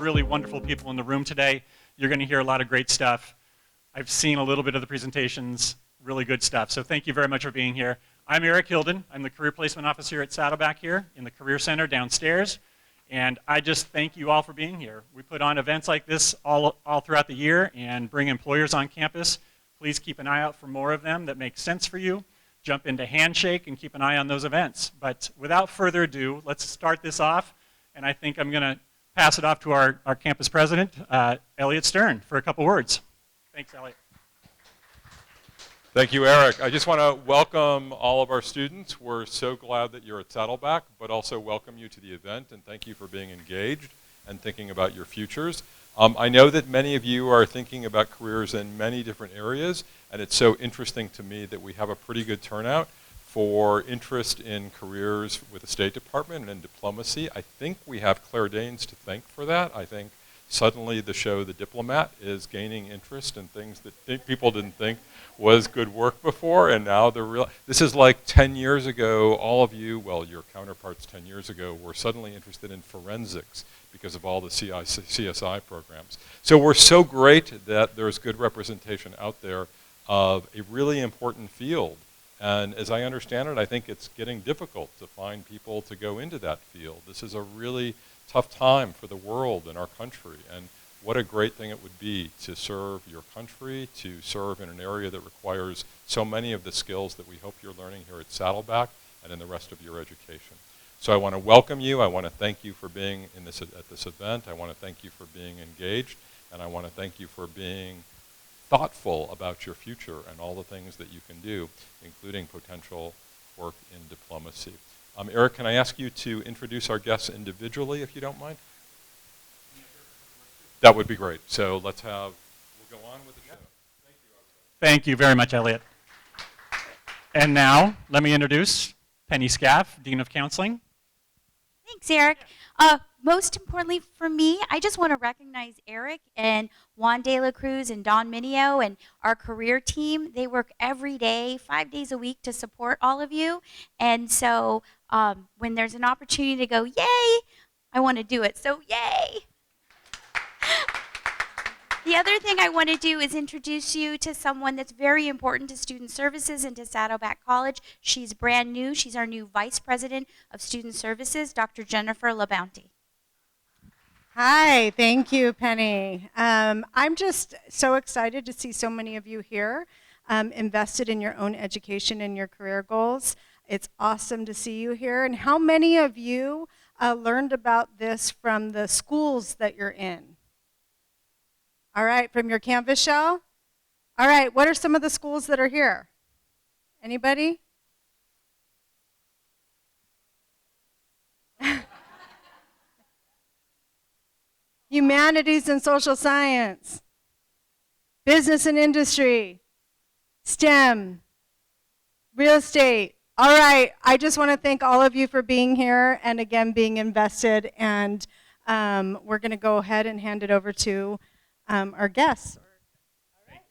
really wonderful people in the room today. You're going to hear a lot of great stuff. I've seen a little bit of the presentations, really good stuff. So thank you very much for being here. I'm Eric Hilden. I'm the Career Placement Officer at Saddleback here in the Career Center downstairs. And I just thank you all for being here. We put on events like this all throughout the year and bring employers on campus. Please keep an eye out for more of them that make sense for you. Jump into Handshake and keep an eye on those events. But without further ado, let's start this off. And I think I'm going to pass it off to our campus president, Elliot Stern, for a couple words. Thanks, Elliot. Thank you, Eric. I just want to welcome all of our students. We're so glad that you're at Saddleback, but also welcome you to the event, and thank you for being engaged and thinking about your futures. I know that many of you are thinking about careers in many different areas, and it's so interesting to me that we have a pretty good turnout for interest in careers with the State Department and in diplomacy. I think we have Claire Danes to thank for that. I think suddenly the show The Diplomat is gaining interest in things that people didn't think was good work before, and now they're real. This is like 10 years ago, all of you, well, your counterparts 10 years ago, were suddenly interested in forensics because of all the CSI programs. So we're so great that there's good representation out there of a really important field. And as I understand it, I think it's getting difficult to find people to go into that field. This is a really tough time for the world and our country, and what a great thing it would be to serve your country, to serve in an area that requires so many of the skills that we hope you're learning here at Saddleback and in the rest of your education. So I want to welcome you. I want to thank you for being at this event. I want to thank you for being engaged, and I want to thank you for being thoughtful about your future and all the things that you can do, including potential work in diplomacy. Eric, can I ask you to introduce our guests individually, if you don't mind? That would be great. So we'll go on with the show. Thank you. Thank you very much, Elliot. And now, let me introduce Penny Scaff, Dean of Counseling. Thanks, Eric. Most importantly for me, I just want to recognize Eric and Juan De La Cruz and Don Minio and our career team. They work every day, 5 days a week to support all of you. And so when there's an opportunity to go, yay, I want to do it. So yay. The other thing I want to do is introduce you to someone that's very important to Student Services and to Saddleback College. She's brand new. She's our new Vice President of Student Services, Dr. Jennifer LaBounty. Hi, thank you, Penny. I'm just so excited to see so many of you here invested in your own education and your career goals. It's awesome to see you here. And how many of you learned about this from the schools that you're in? All right, from your Canvas shell? All right, what are some of the schools that are here? Anybody? Humanities and social science, business and industry, STEM, real estate. All right, I just want to thank all of you for being here and again being invested, and we're going to go ahead and hand it over to our guests. All right.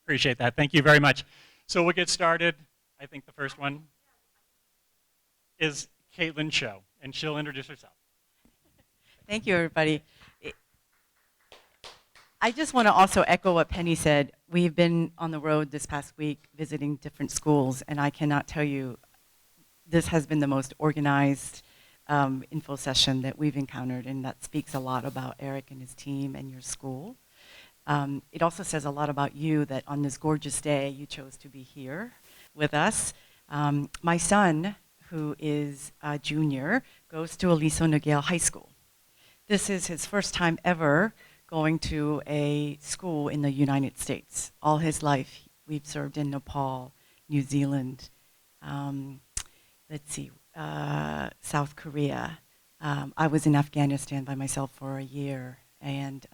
Appreciate that. Thank you very much. So we'll get started. I think the first one is Katelyn Choe, and she'll introduce herself. Thank you, everybody. I just want to also echo what Penny said. We've been on the road this past week visiting different schools, and I cannot tell you, this has been the most organized info session that we've encountered, and that speaks a lot about Eric and his team and your school. It also says a lot about you that on this gorgeous day, you chose to be here with us. My son, who is a junior, goes to Aliso Niguel High School. This is his first time ever going to a school in the United States. All his life, we've served in Nepal, New Zealand, South Korea. I was in Afghanistan by myself for a year. And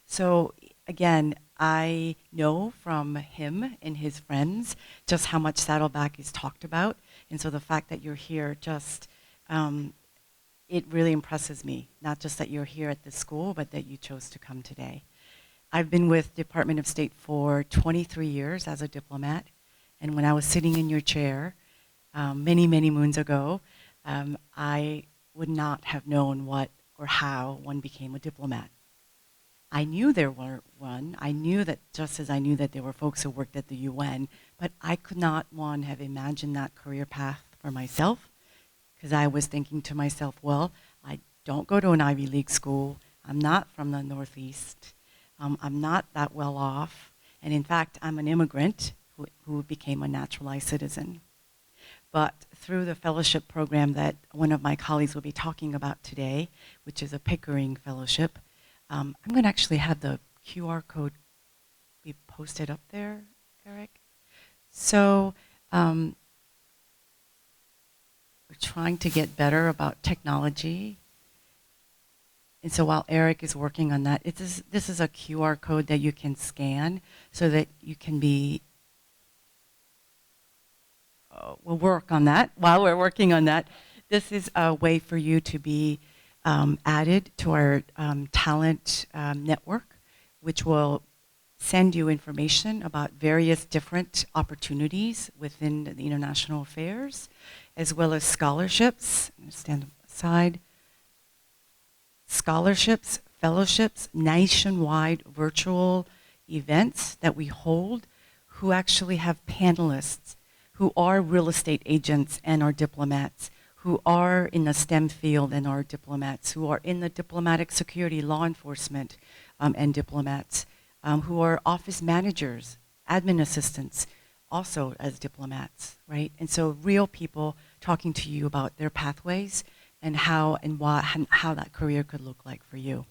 so, again, I know from him and his friends just how much Saddleback is talked about. And so the fact that you're here just, it really impresses me, not just that you're here at this school, but that you chose to come today. I've been with Department of State for 23 years as a diplomat, and when I was sitting in your chair many, many moons ago, I would not have known what or how one became a diplomat. I knew there were one. I knew that, just as I knew that there were folks who worked at the UN, but I could not, one, have imagined that career path for myself, because I was thinking to myself, well, I don't go to an Ivy League school. I'm not from the Northeast. I'm not that well off. And in fact, I'm an immigrant who became a naturalized citizen. But through the fellowship program that one of my colleagues will be talking about today, which is a Pickering Fellowship, I'm going to actually have the QR code be posted up there, Eric. So we're trying to get better about technology. And so while Eric is working on that, this is a QR code that you can scan so that you can be, we'll work on that. While we're working on that, this is a way for you to be added to our talent network, which will send you information about various different opportunities within the international affairs, as well as scholarships. Stand aside. Scholarships, fellowships, nationwide virtual events that we hold, who actually have panelists who are real estate agents and are diplomats, who are in the STEM field and are diplomats, who are in the diplomatic security, law enforcement, and diplomats, who are office managers, admin assistants, also as diplomats, right? And so real people talking to you about their pathways and how and why and how that career could look like for you.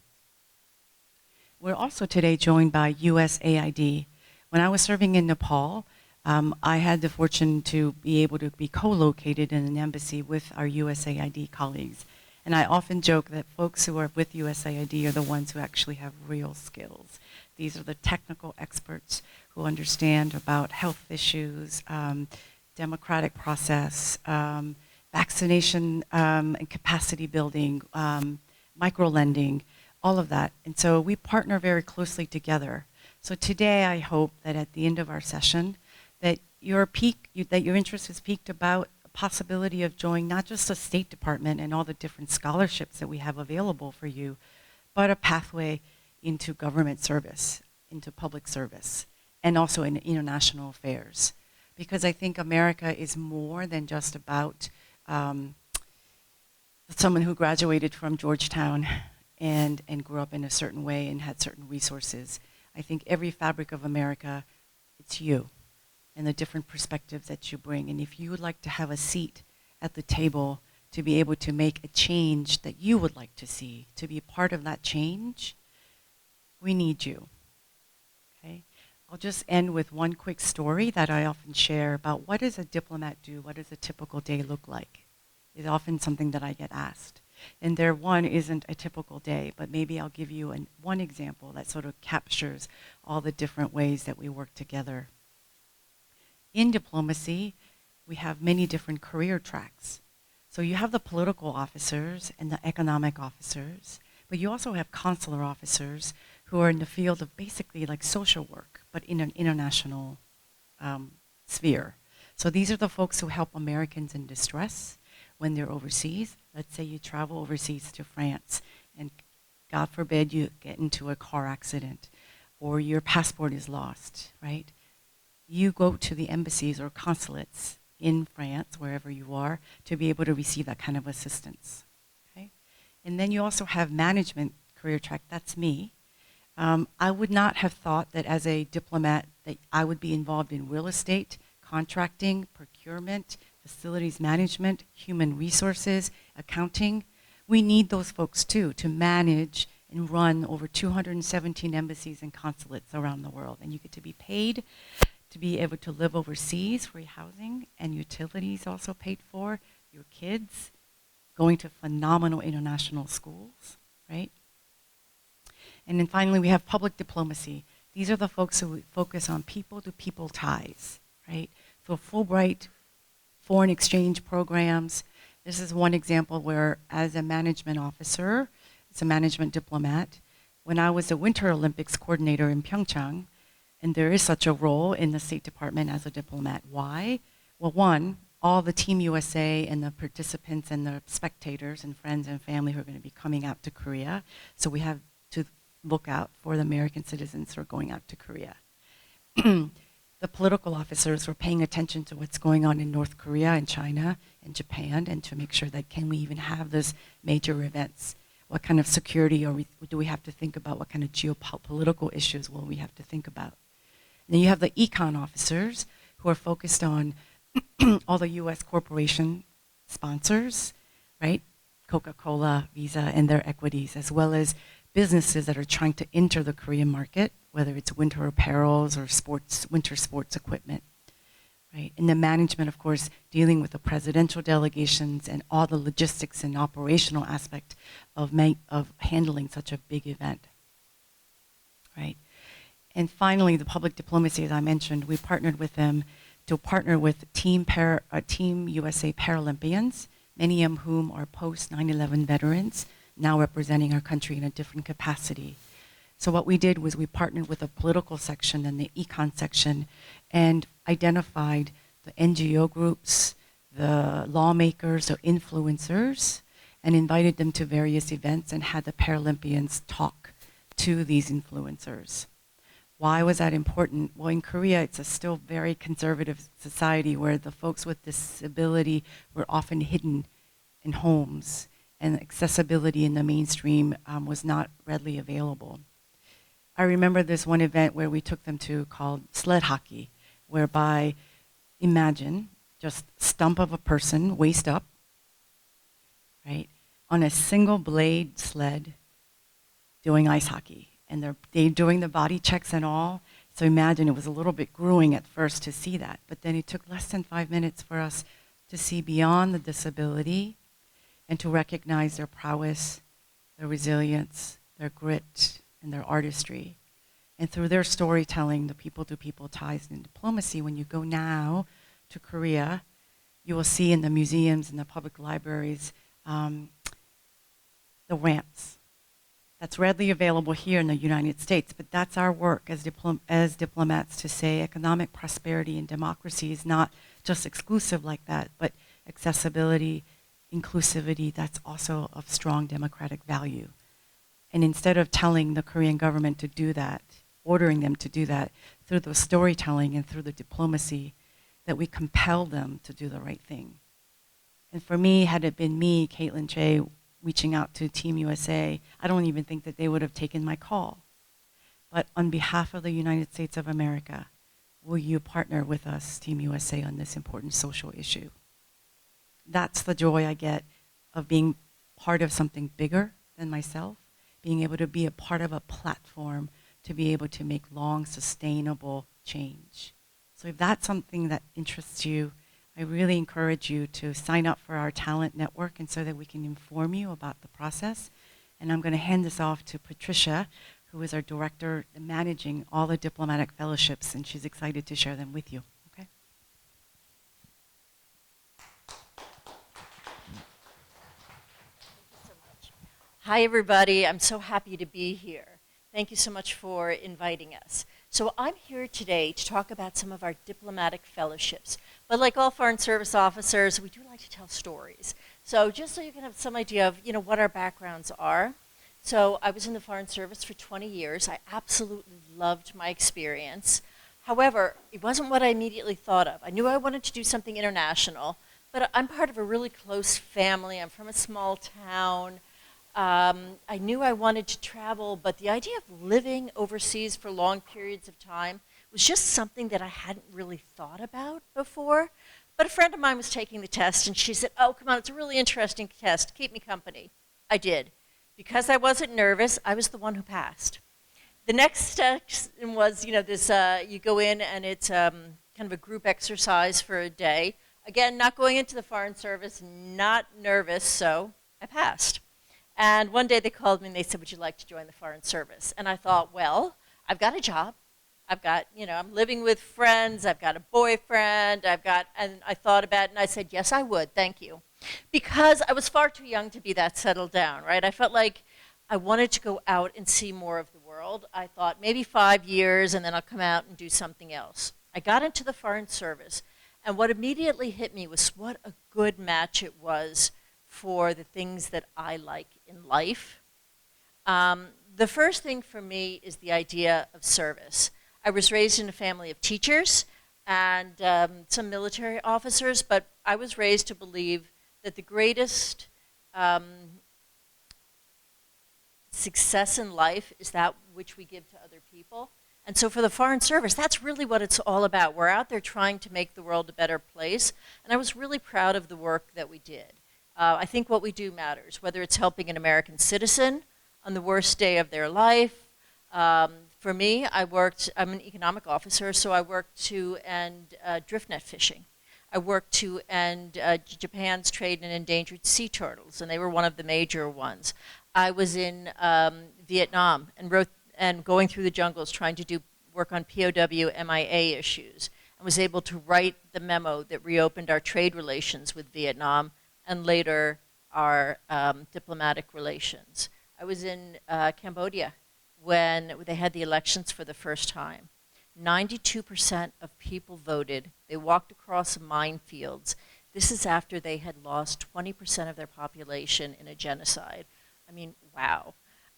We're also today joined by USAID. When I was serving in Nepal, I had the fortune to be able to be co-located in an embassy with our USAID colleagues. And I often joke that folks who are with USAID are the ones who actually have real skills. These are the technical experts who understand about health issues, democratic process, vaccination and capacity building, micro-lending, all of that. And so we partner very closely together. So today I hope that at the end of our session, that your interest is piqued about a possibility of joining not just the State Department and all the different scholarships that we have available for you, but a pathway into government service, into public service, and also in international affairs. Because I think America is more than just about someone who graduated from Georgetown and grew up in a certain way and had certain resources. I think every fabric of America, it's you and the different perspectives that you bring. And if you would like to have a seat at the table to be able to make a change that you would like to see, to be part of that change, we need you, okay? I'll just end with one quick story that I often share about what does a diplomat do? What does a typical day look like? It's often something that I get asked. And there one isn't a typical day, but maybe I'll give you one example that sort of captures all the different ways that we work together. In diplomacy, we have many different career tracks. So you have the political officers and the economic officers, but you also have consular officers who are in the field of basically like social work, but in an international sphere. So these are the folks who help Americans in distress when they're overseas. Let's say you travel overseas to France and God forbid you get into a car accident or your passport is lost, right? You go to the embassies or consulates in France, wherever you are, to be able to receive that kind of assistance, okay? And then you also have management career track, that's me. I would not have thought that as a diplomat that I would be involved in real estate, contracting, procurement, facilities management, human resources, accounting. We need those folks too to manage and run over 217 embassies and consulates around the world. And you get to be paid to be able to live overseas, free housing and utilities also paid for, your kids going to phenomenal international schools, right? And then finally, we have public diplomacy. These are the folks who focus on people-to-people ties, right? So Fulbright, foreign exchange programs. This is one example where, as a management officer, as a management diplomat, when I was the Winter Olympics coordinator in Pyeongchang, and there is such a role in the State Department as a diplomat. Why? Well, one, all the Team USA and the participants and the spectators and friends and family who are going to be coming out to Korea. So we have to look out for the American citizens who are going out to Korea. The political officers were paying attention to what's going on in North Korea and China and Japan, and to make sure that can we even have those major events? What kind of security do we have to think about? What kind of geopolitical issues will we have to think about? And then you have the econ officers who are focused on all the U.S. corporation sponsors, right? Coca-Cola, Visa, and their equities, as well as businesses that are trying to enter the Korean market, whether it's winter apparels or winter sports equipment, right? And the management, of course, dealing with the presidential delegations and all the logistics and operational aspect of handling such a big event, right? And finally, the public diplomacy, as I mentioned, we partnered with them to partner with Team USA Paralympians, many of whom are post 9/11 veterans, now representing our country in a different capacity. So what we did was we partnered with the political section and the econ section and identified the NGO groups, the lawmakers or influencers, and invited them to various events and had the Paralympians talk to these influencers. Why was that important? Well, in Korea, it's a still very conservative society where the folks with disability were often hidden in homes, and accessibility in the mainstream was not readily available. I remember this one event where we took them to called sled hockey, whereby, imagine, just stump of a person, waist up, right, on a single blade sled doing ice hockey. And they're doing the body checks and all. So imagine it was a little bit grueling at first to see that. But then it took less than 5 minutes for us to see beyond the disability and to recognize their prowess, their resilience, their grit, and their artistry. And through their storytelling, the people-to-people ties and diplomacy, when you go now to Korea, you will see in the museums and the public libraries the ramps. That's readily available here in the United States, but that's our work as diplomats to say economic prosperity and democracy is not just exclusive like that, but accessibility, inclusivity, that's also of strong democratic value. And instead of telling the Korean government to do that, ordering them to do that, through the storytelling and through the diplomacy, that we compel them to do the right thing. And for me, had it been me, Katelyn Choe, reaching out to Team USA, I don't even think that they would have taken my call. But on behalf of the United States of America, will you partner with us, Team USA, on this important social issue? That's the joy I get of being part of something bigger than myself, being able to be a part of a platform to be able to make long, sustainable change. So if that's something that interests you, I really encourage you to sign up for our talent network and so that we can inform you about the process. And I'm going to hand this off to Patricia, who is our director managing all the diplomatic fellowships, and she's excited to share them with you. Okay? Hi, everybody. I'm so happy to be here. Thank you so much for inviting us. So I'm here today to talk about some of our diplomatic fellowships. But like all Foreign Service officers, we do like to tell stories. So just so you can have some idea of, what our backgrounds are. So I was in the Foreign Service for 20 years. I absolutely loved my experience. However, it wasn't what I immediately thought of. I knew I wanted to do something international, but I'm part of a really close family. I'm from a small town. I knew I wanted to travel, but the idea of living overseas for long periods of time was just something that I hadn't really thought about before. But a friend of mine was taking the test, and she said, "Oh, come on, it's a really interesting test. Keep me company." I did. Because I wasn't nervous, I was the one who passed. The next step was, this, you go in, and it's kind of a group exercise for a day. Again, not going into the Foreign Service, not nervous, so I passed. And one day they called me and they said, "Would you like to join the Foreign Service?" And I thought, well, I've got a job. I've got, I'm living with friends. I've got a boyfriend. And I thought about it and I said, yes, I would. Thank you. Because I was far too young to be that settled down, right? I felt like I wanted to go out and see more of the world. I thought maybe 5 years and then I'll come out and do something else. I got into the Foreign Service. And what immediately hit me was what a good match it was for the things that I like in life. The first thing for me is the idea of service. I was raised in a family of teachers and some military officers, but I was raised to believe that the greatest success in life is that which we give to other people. And so for the Foreign Service, that's really what it's all about. We're out there trying to make the world a better place, and I was really proud of the work that we did. I think what we do matters, whether it's helping an American citizen on the worst day of their life. For me, I'm an economic officer, so I worked to end drift net fishing. I worked to end Japan's trade in endangered sea turtles, and they were one of the major ones. I was in Vietnam and going through the jungles trying to do work on POW MIA issues, and was able to write the memo that reopened our trade relations with Vietnam and later our diplomatic relations. I was in Cambodia when they had the elections for the first time. 92% of people voted. They walked across minefields. This is after they had lost 20% of their population in a genocide. I mean, wow.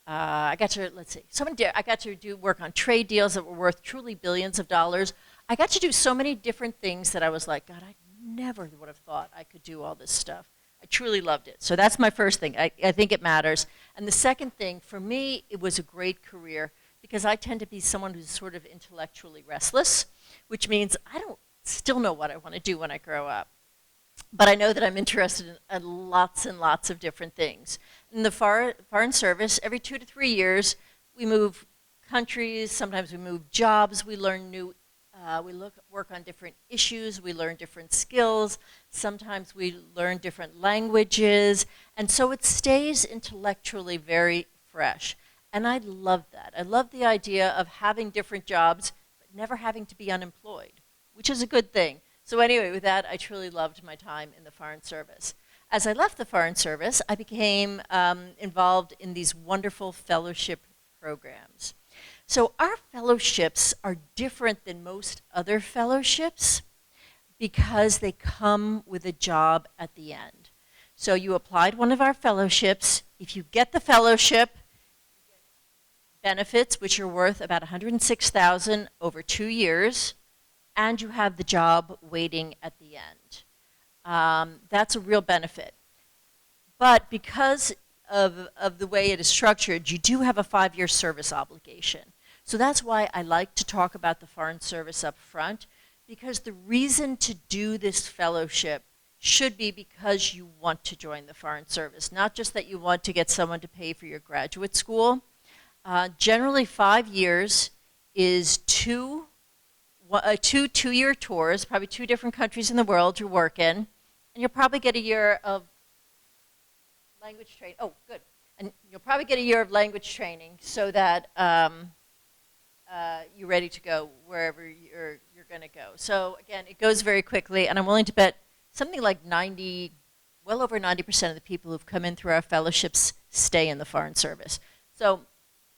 I got to do work on trade deals that were worth truly billions of dollars. I got to do so many different things that I was like, God, I never would have thought I could do all this stuff. I truly loved it. So that's my first thing. I think it matters. And the second thing, for me, it was a great career because I tend to be someone who's sort of intellectually restless, which means I don't still know what I want to do when I grow up. But I know that I'm interested in lots and lots of different things. In the Foreign Service, every 2 to 3 years, we move countries, sometimes we move jobs, we learn new, work on different issues, we learn different skills, sometimes we learn different languages, and so it stays intellectually very fresh. And I love that. I love the idea of having different jobs, but never having to be unemployed, which is a good thing. So anyway, with that, I truly loved my time in the Foreign Service. As I left the Foreign Service, I became involved in these wonderful fellowship programs. So our fellowships are different than most other fellowships because they come with a job at the end. So you applied one of our fellowships. If you get the fellowship, you get benefits, which are worth about $106,000 over 2 years, and you have the job waiting at the end. That's a real benefit. But because of the way it is structured, you do have a 5-year service obligation. So that's why I like to talk about the Foreign Service up front, because the reason to do this fellowship should be because you want to join the Foreign Service, not just that you want to get someone to pay for your graduate school. Generally 5 years is two 2-year tours, probably 2 different countries in the world you work in, and you'll probably get a year of language training. Oh, good. And you'll probably get a year of language training so that you're ready to go wherever you're going to go. So again, it goes very quickly, and I'm willing to bet something like well over 90% of the people who've come in through our fellowships stay in the Foreign Service. So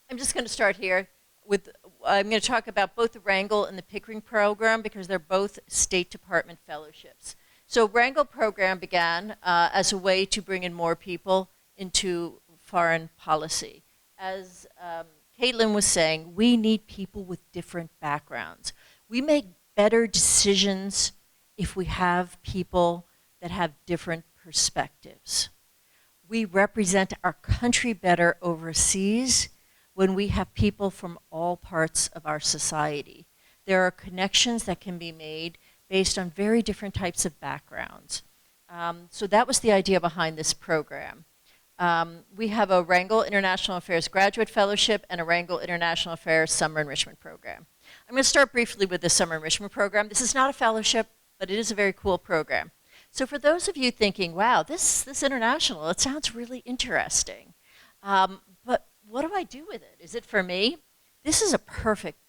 I'm just going to start here with, I'm going to talk about both the Wrangell and the Pickering program because they're both State Department fellowships. So Wrangell program began as a way to bring in more people into foreign policy. As Katelyn was saying, we need people with different backgrounds. We make better decisions if we have people that have different perspectives. We represent our country better overseas when we have people from all parts of our society. There are connections that can be made based on very different types of backgrounds. So that was the idea behind this program. We have a Wrangell International Affairs Graduate Fellowship and a Wrangell International Affairs Summer Enrichment Program. I'm going to start briefly with the Summer Enrichment Program. This is not a fellowship, but it is a very cool program. So for those of you thinking, wow, this international, it sounds really interesting. But what do I do with it? Is it for me? This is a perfect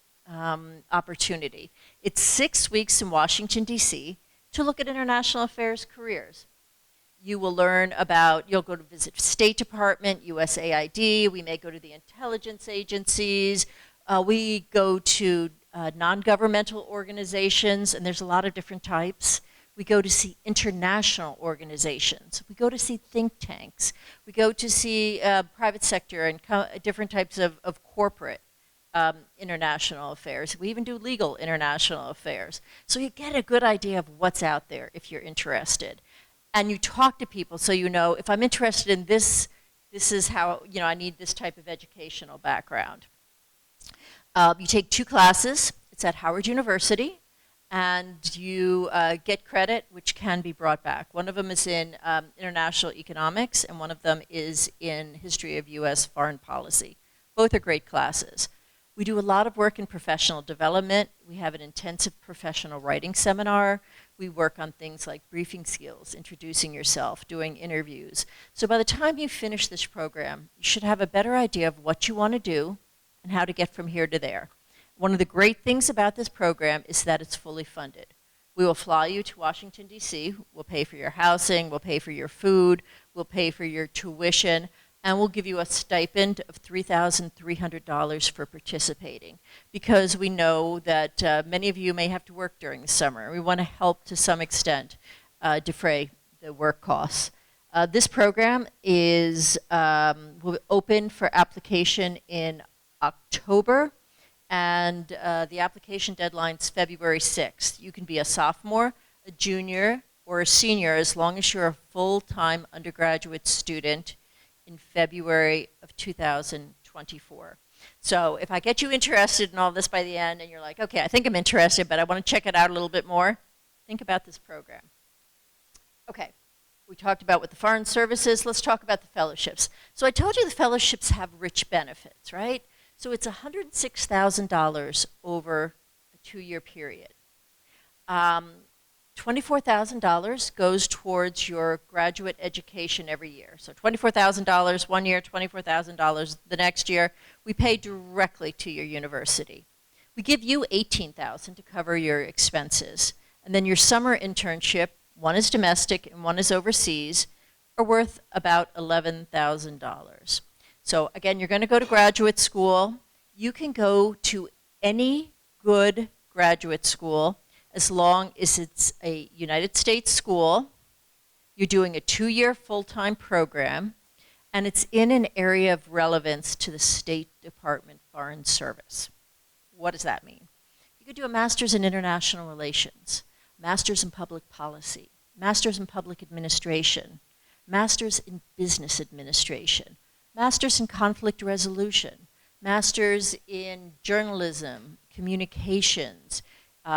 opportunity. It's 6 weeks in Washington, D.C. to look at international affairs careers. You will learn about, you'll go to visit State Department, USAID, we may go to the intelligence agencies, we go to non-governmental organizations, and there's a lot of different types. We go to see international organizations. We go to see think tanks. We go to see private sector and different types of corporate international affairs. We even do legal international affairs. So you get a good idea of what's out there if you're interested. And you talk to people so you know, if I'm interested in this, this is how, I need this type of educational background. You take 2 classes. It's at Howard University. And you get credit, which can be brought back. One of them is in international economics, and one of them is in history of U.S. foreign policy. Both are great classes. We do a lot of work in professional development. We have an intensive professional writing seminar. We work on things like briefing skills, introducing yourself, doing interviews. So by the time you finish this program, you should have a better idea of what you want to do and how to get from here to there. One of the great things about this program is that it's fully funded. We will fly you to Washington, D.C. We'll pay for your housing. We'll pay for your food. We'll pay for your tuition. And we'll give you a stipend of $3,300 for participating, because we know that many of you may have to work during the summer. We want to help to some extent defray the work costs. This program is will open for application in October. And the application deadline is February 6th. You can be a sophomore, a junior, or a senior as long as you're a full-time undergraduate student in February of 2024. So if I get you interested in all this by the end and you're like, okay, I think I'm interested, but I want to check it out a little bit more, think about this program. Okay, we talked about what the foreign service is. Let's talk about the fellowships. So I told you the fellowships have rich benefits, right? So it's $106,000 over a 2-year period. $24,000 goes towards your graduate education every year. So $24,000 one year, $24,000 the next year. We pay directly to your university. We give you $18,000 to cover your expenses. And then your summer internship, one is domestic and one is overseas, are worth about $11,000. So again, you're going to go to graduate school. You can go to any good graduate school as long as it's a United States school. You're doing a 2-year full-time program, and it's in an area of relevance to the State Department Foreign Service. What does that mean? You could do a master's in international relations, master's in public policy, master's in public administration, master's in business administration, master's in conflict resolution, master's in journalism, communications.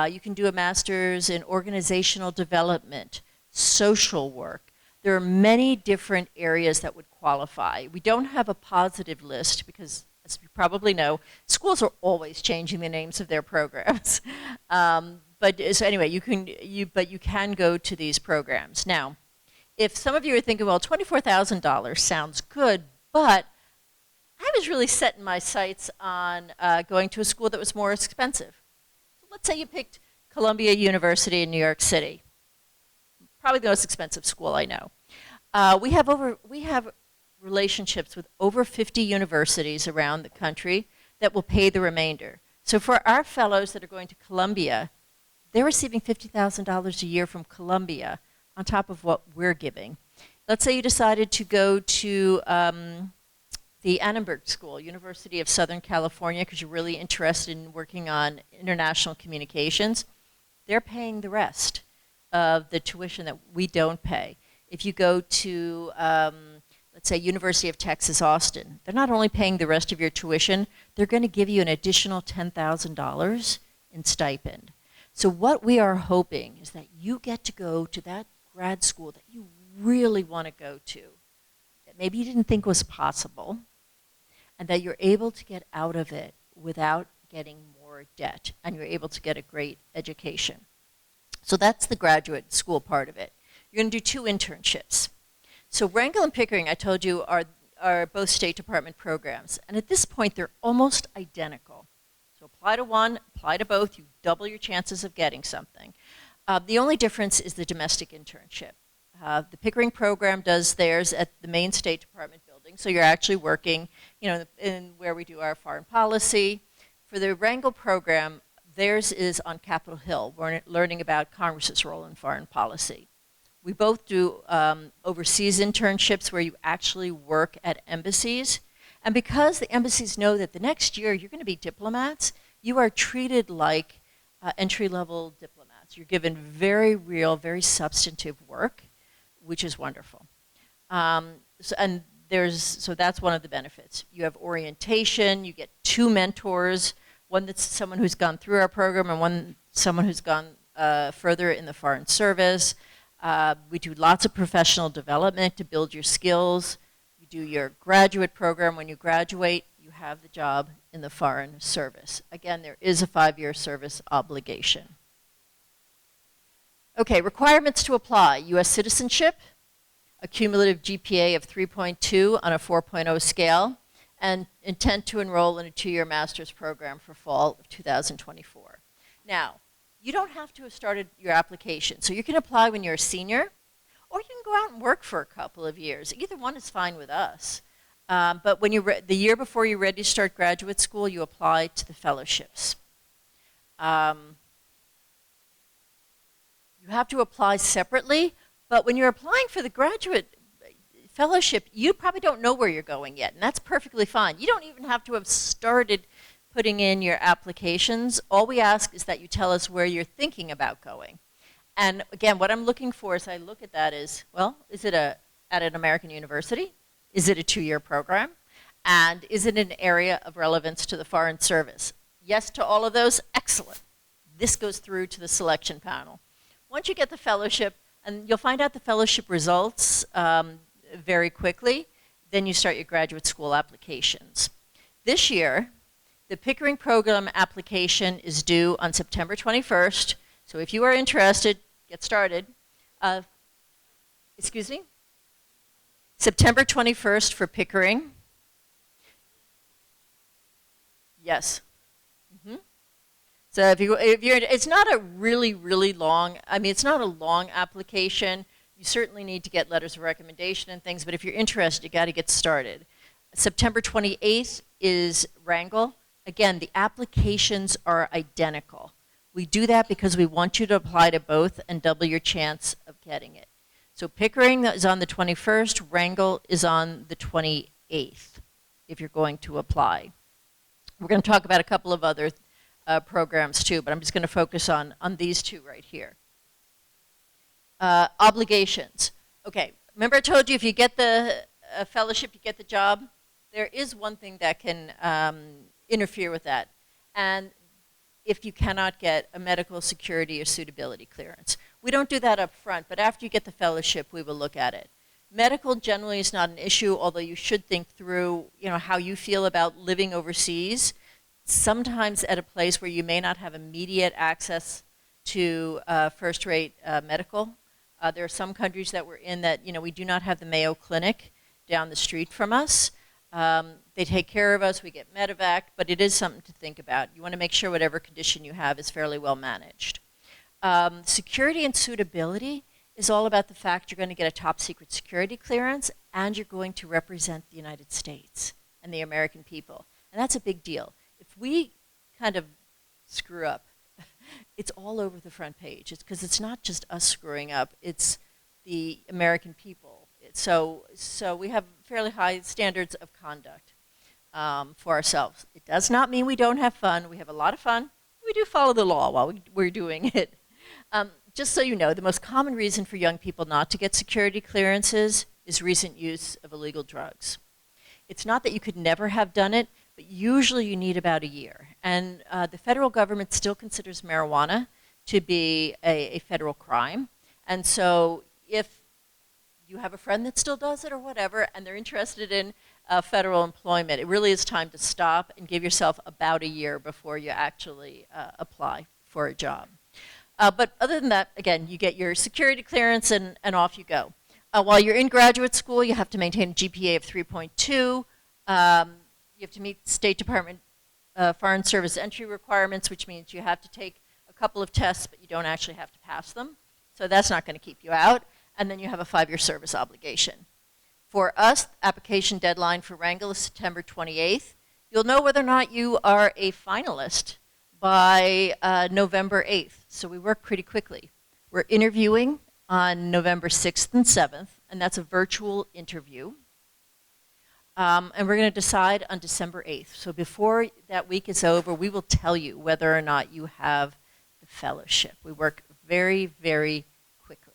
You can do a master's in organizational development, social work. There are many different areas that would qualify. We don't have a positive list because, as you probably know, schools are always changing the names of their programs. So anyway, you can go to these programs. Now, if some of you are thinking, well, $24,000 sounds good, but I was really setting my sights on going to a school that was more expensive. So let's say you picked Columbia University in New York City, probably the most expensive school I know. We have relationships with over 50 universities around the country that will pay the remainder. So for our fellows that are going to Columbia, they're receiving $50,000 a year from Columbia on top of what we're giving. Let's say you decided to go to the Annenberg School, University of Southern California, because you're really interested in working on international communications. They're paying the rest of the tuition that we don't pay. If you go to, let's say, University of Texas, Austin, they're not only paying the rest of your tuition, they're going to give you an additional $10,000 in stipend. So what we are hoping is that you get to go to that grad school that you really want to go to, that maybe you didn't think was possible, and that you're able to get out of it without getting more debt, and you're able to get a great education. So that's the graduate school part of it. You're going to do 2 internships. So Wrangell and Pickering, I told you, are both State Department programs, and at this point they're almost identical. So apply to one, apply to both, you double your chances of getting something. The only difference is the domestic internship. The Pickering program does theirs at the main State Department building, so you're actually working, in where we do our foreign policy. For the Wrangell program, Theirs is on Capitol Hill. We're learning about Congress's role in foreign policy. We both do overseas internships where you actually work at embassies. And because the embassies know that the next year you're going to be diplomats, you are treated like entry-level diplomats. You're given very real, very substantive work, which is wonderful. So that's one of the benefits. You have orientation, you get 2 mentors, one that's someone who's gone through our program and someone who's gone further in the Foreign Service. We do lots of professional development to build your skills. You do your graduate program. When you graduate, you have the job in the Foreign Service. Again, there is a 5-year service obligation. Okay, requirements to apply. U.S. citizenship, a cumulative GPA of 3.2 on a 4.0 scale, and intent to enroll in a 2-year master's program for fall of 2024. Now, you don't have to have started your application. So you can apply when you're a senior, or you can go out and work for a couple of years. Either one is fine with us. But when the year before you're ready to start graduate school, you apply to the fellowships. You have to apply separately, but when you're applying for the graduate fellowship, you probably don't know where you're going yet, and that's perfectly fine. You don't even have to have started putting in your applications. All we ask is that you tell us where you're thinking about going. And again, what I'm looking for as I look at that is, well, is it at an American university? Is it a 2-year program? And is it an area of relevance to the Foreign Service? Yes to all of those, excellent. This goes through to the selection panel. Once you get the fellowship, and you'll find out the fellowship results very quickly, then you start your graduate school applications. This year, the Pickering program application is due on September 21st. So if you are interested, get started. Excuse me? September 21st for Pickering. Yes. So if you're, it's not a really, really long, it's not a long application. You certainly need to get letters of recommendation and things, but if you're interested, you got to get started. September 28th is Wrangell. Again, the applications are identical. We do that because we want you to apply to both and double your chance of getting it. So Pickering is on the 21st, Wrangell is on the 28th, if you're going to apply. We're going to talk about a couple of other programs too, but I'm just going to focus on these 2 right here. Obligations. Okay, remember I told you if you get the fellowship, you get the job? There is one thing that can interfere with that, and if you cannot get a medical security or suitability clearance. We don't do that up front, but after you get the fellowship, we will look at it. Medical generally is not an issue, although you should think through, how you feel about living overseas. Sometimes at a place where you may not have immediate access to first-rate medical. There are some countries that we're in that, we do not have the Mayo Clinic down the street from us. They take care of us, we get medevac, but it is something to think about. You want to make sure whatever condition you have is fairly well managed. Security and suitability is all about the fact you're going to get a top secret security clearance and you're going to represent the United States and the American people. And that's a big deal. If we kind of screw up, it's all over the front page. It's because it's not just us screwing up, it's the American people. So we have fairly high standards of conduct for ourselves. It does not mean we don't have fun. We have a lot of fun. We do follow the law while we're doing it. Just so you know, the most common reason for young people not to get security clearances is recent use of illegal drugs. It's not that you could never have done it, but usually you need about a year. And the federal government still considers marijuana to be a federal crime. And so if you have a friend that still does it or whatever, and they're interested in federal employment, it really is time to stop and give yourself about a year before you actually apply for a job. But other than that, again, you get your security clearance and off you go. While you're in graduate school, you have to maintain a GPA of 3.2. You have to meet State Department Foreign Service entry requirements, which means you have to take a couple of tests, but you don't actually have to pass them. So that's not going to keep you out. And then you have a 5-year service obligation. For us, application deadline for Wrangell is September 28th. You'll know whether or not you are a finalist by November 8th. So we work pretty quickly. We're interviewing on November 6th and 7th, and that's a virtual interview. And we're going to decide on December 8th. So before that week is over, we will tell you whether or not you have the fellowship. We work very, very quickly.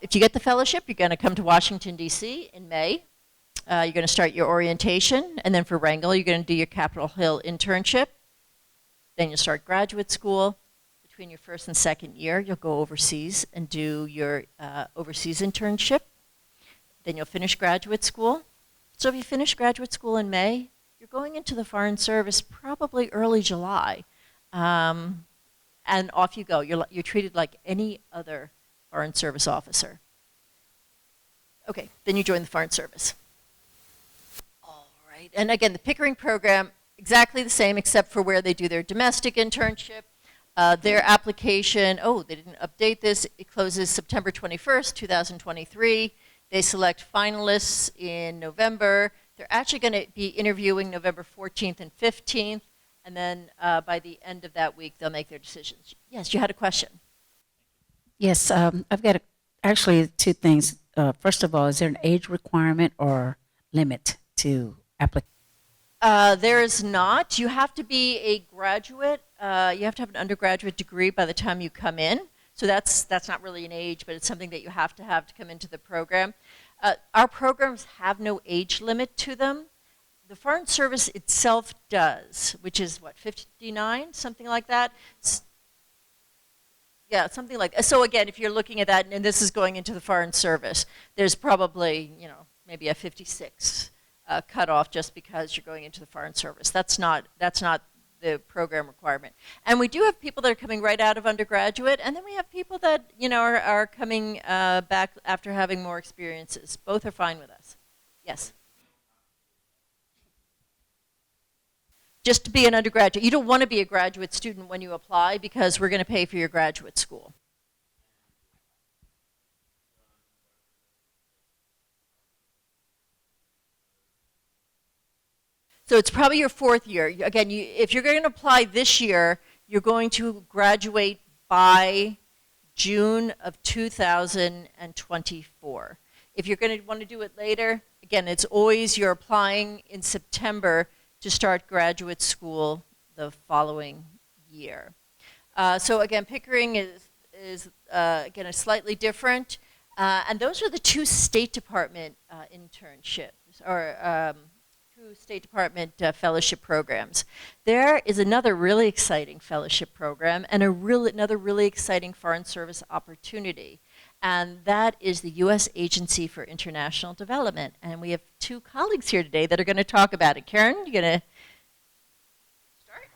If you get the fellowship, you're going to come to Washington, D.C. in May. You're going to start your orientation, and then for Wrangell, you're going to do your Capitol Hill internship. Then you'll start graduate school. Between your first and second year, you'll go overseas and do your overseas internship. Then you'll finish graduate school. So if you finish graduate school in May, you're going into the Foreign Service probably early July. And off you go. You're treated like any other Foreign Service officer. Okay, then you join the Foreign Service. All right, and again, the Pickering program, exactly the same except for where they do their domestic internship. Their application, they didn't update this. It closes September 21st, 2023. They select finalists in November. They're actually going to be interviewing November 14th and 15th, and then by the end of that week, they'll make their decisions. Yes, you had a question. Yes, I've got actually two things. First of all, is there an age requirement or limit to application? There is not. You have to be a graduate. You have to have an undergraduate degree by the time you come in. So that's not really an age, but it's something that you have to come into the program. Our programs have no age limit to them. The Foreign Service itself does, which is what, 59, something like that? Yeah, something like that. So again, if you're looking at that, and this is going into the Foreign Service, there's probably, maybe a 56 cutoff just because you're going into the Foreign Service. That's not the program requirement. And we do have people that are coming right out of undergraduate, and then we have people that, are coming back after having more experiences. Both are fine with us. Yes? Just to be an undergraduate. You don't want to be a graduate student when you apply because we're going to pay for your graduate school. So it's probably your fourth year. Again, if you're going to apply this year, you're going to graduate by June of 2024. If you're going to want to do it later, again, it's always you're applying in September to start graduate school the following year. So again, Pickering is again, a slightly different. And those are the two State Department internships, or two State Department fellowship programs. There is another really exciting fellowship program and another really exciting Foreign Service opportunity. And that is the U.S. Agency for International Development. And we have two colleagues here today that are going to talk about it. Karen, you going to start?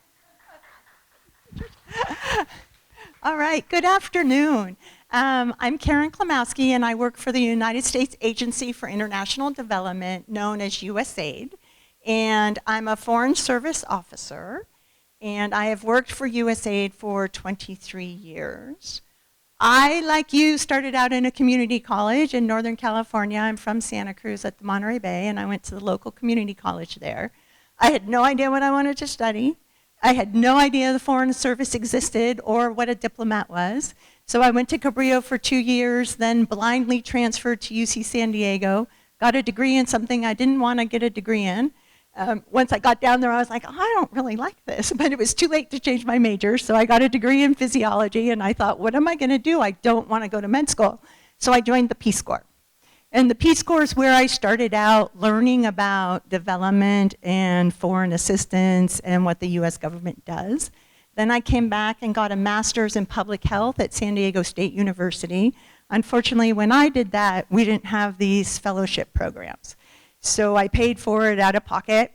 All right, good afternoon. I'm Karen Klimowski, and I work for the United States Agency for International Development, known as USAID. And I'm a Foreign Service officer, and I have worked for USAID for 23 years. I, like you, started out in a community college in Northern California. I'm from Santa Cruz at the Monterey Bay, and I went to the local community college there. I had no idea what I wanted to study. I had no idea the Foreign Service existed or what a diplomat was. So I went to Cabrillo for 2 years, then blindly transferred to UC San Diego, got a degree in something I didn't want to get a degree in. Once I got down there, I was like, I don't really like this, but it was too late to change my major, so I got a degree in physiology, and I thought, what am I going to do? I don't want to go to med school. So I joined the Peace Corps. And the Peace Corps is where I started out learning about development and foreign assistance and what the U.S. government does. Then I came back and got a master's in public health at San Diego State University. Unfortunately, when I did that, we didn't have these fellowship programs. So I paid for it out of pocket,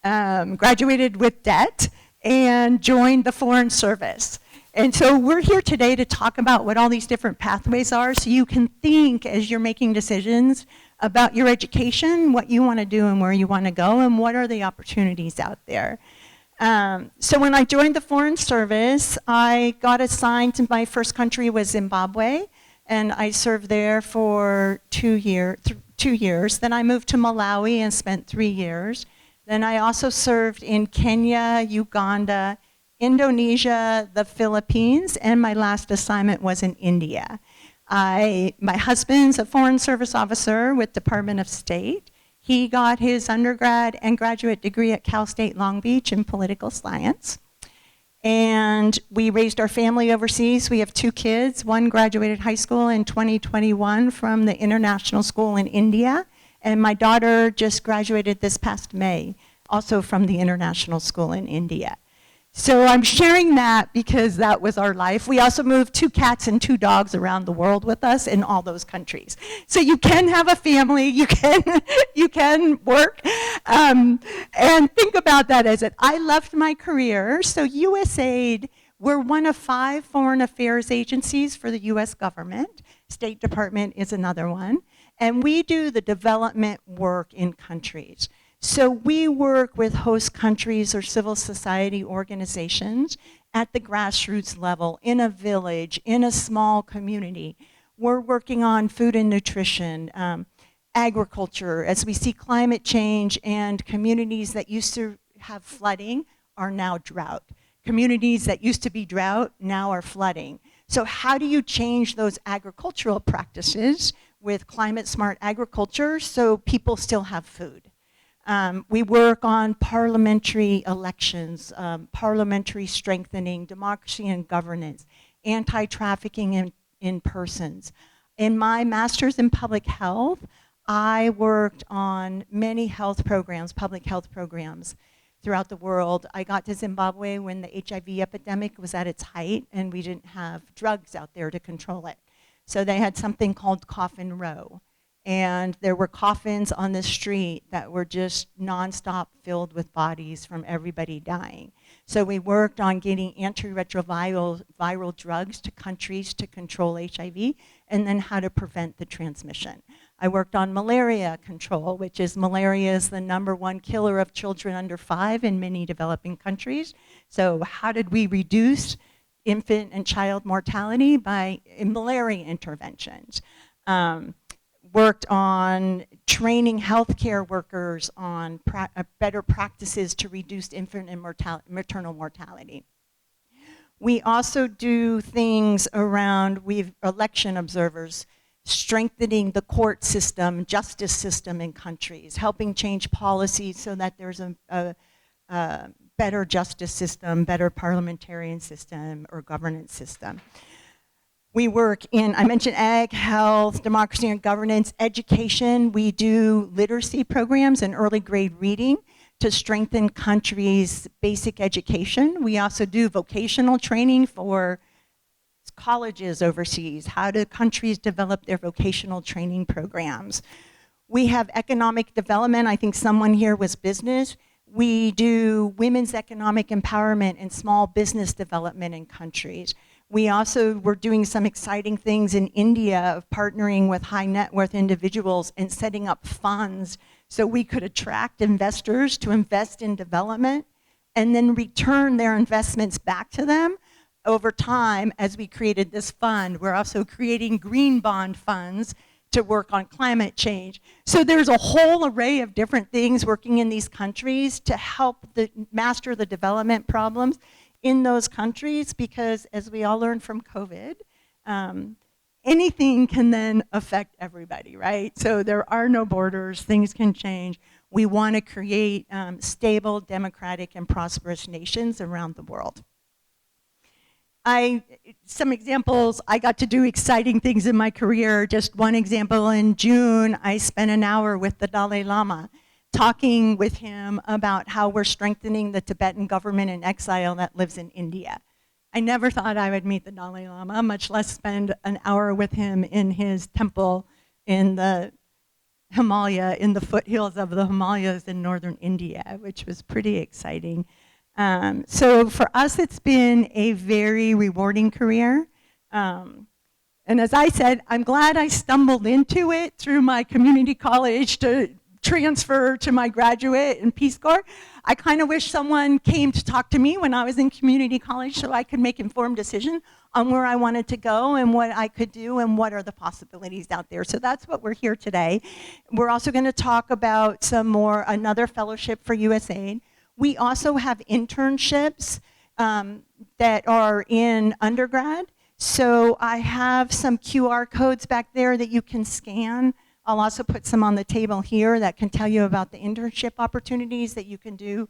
graduated with debt, and joined the Foreign Service. And so we're here today to talk about what all these different pathways are so you can think as you're making decisions about your education, what you want to do and where you want to go, and what are the opportunities out there. So when I joined the Foreign Service, I got assigned to my first country was Zimbabwe, and I served there for 2 years. Then I moved to Malawi and spent 3 years. Then I also served in Kenya, Uganda, Indonesia, the Philippines, and my last assignment was in India. My husband's a Foreign Service officer with Department of State. He got his undergrad and graduate degree at Cal State Long Beach in political science. And we raised our family overseas. We have 2 kids. One graduated high school in 2021 from the international school in India. And my daughter just graduated this past May, also from the international school in India. So I'm sharing that because that was our life. We also moved 2 cats and 2 dogs around the world with us in all those countries. So you can have a family, you can work, and think about that as it. I loved my career. So USAID, we're one of 5 foreign affairs agencies for the US government. State Department is another one. And we do the development work in countries. So we work with host countries or civil society organizations at the grassroots level, in a village, in a small community. We're working on food and nutrition, agriculture, as we see climate change, and communities that used to have flooding are now drought. Communities that used to be drought now are flooding. So how do you change those agricultural practices with climate smart agriculture so people still have food? We work on parliamentary elections, parliamentary strengthening, democracy and governance, anti-trafficking in persons. In my master's in public health, I worked on many health programs, public health programs throughout the world. I got to Zimbabwe when the HIV epidemic was at its height and we didn't have drugs out there to control it. So they had something called Coffin Row. And there were coffins on the street that were just nonstop filled with bodies from everybody dying. So we worked on getting antiretroviral drugs to countries to control HIV, and then how to prevent the transmission. I worked on malaria control, which is malaria is the #1 killer of children under 5 in many developing countries. So how did we reduce infant and child mortality by malaria interventions? Worked on training healthcare workers on better practices to reduce infant and maternal mortality. We also do things around, election observers, strengthening the court system, justice system in countries, helping change policies so that there's a better justice system, better parliamentarian system or governance system. We work in, I mentioned ag, health, democracy and governance, education. We do literacy programs and early grade reading to strengthen countries' basic education. We also do vocational training for colleges overseas. How do countries develop their vocational training programs? We have economic development. I think someone here was business. We do women's economic empowerment and small business development in countries. We also were doing some exciting things in India of partnering with high net worth individuals and setting up funds so we could attract investors to invest in development and then return their investments back to them over time. As we created this fund, we're also creating green bond funds to work on climate change. So there's a whole array of different things working in these countries to help master the development problems in those countries, because as we all learned from COVID, anything can then affect everybody, right? So there are no borders, things can change. We want to create stable, democratic, and prosperous nations around the world. Some examples, I got to do exciting things in my career. Just one example, in June, I spent an hour with the Dalai Lama, talking with him about how we're strengthening the Tibetan government in exile that lives in India. I never thought I would meet the Dalai Lama, much less spend an hour with him in his temple in the Himalaya, in the foothills of the Himalayas in northern India, which was pretty exciting. So for us, it's been a very rewarding career. And as I said, I'm glad I stumbled into it through my community college to transfer to my graduate and Peace Corps. I kind of wish someone came to talk to me when I was in community college so I could make informed decisions on where I wanted to go and what I could do and what are the possibilities out there. So that's what we're here today. We're also going to talk about another fellowship for USAID. We also have internships. that are in undergrad. So I have some QR codes back there that you can scan. I'll also put some on the table here that can tell you about the internship opportunities that you can do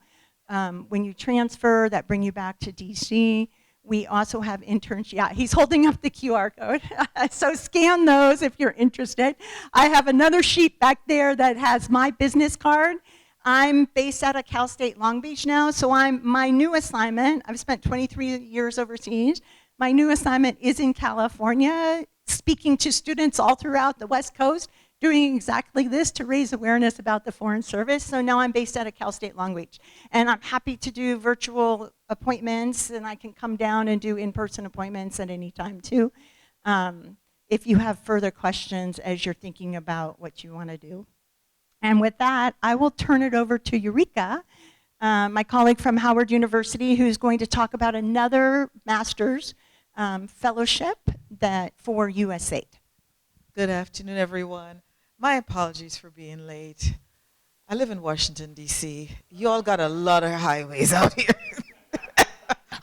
when you transfer that bring you back to DC. We also have internships. Yeah, he's holding up the QR code. So scan those if you're interested. I have another sheet back there that has my business card. I'm based out of Cal State Long Beach now, so my new assignment, I've spent 23 years overseas. My new assignment is in California, speaking to students all throughout the West Coast, doing exactly this to raise awareness about the Foreign Service. So now I'm based out of Cal State Long Beach. And I'm happy to do virtual appointments, and I can come down and do in-person appointments at any time too. If you have further questions as you're thinking about what you want to do. And with that, I will turn it over to Eurica, my colleague from Howard University, who's going to talk about another master's fellowship for USAID. Good afternoon, everyone. My apologies for being late. I live in Washington, D.C. You all got a lot of highways out here. A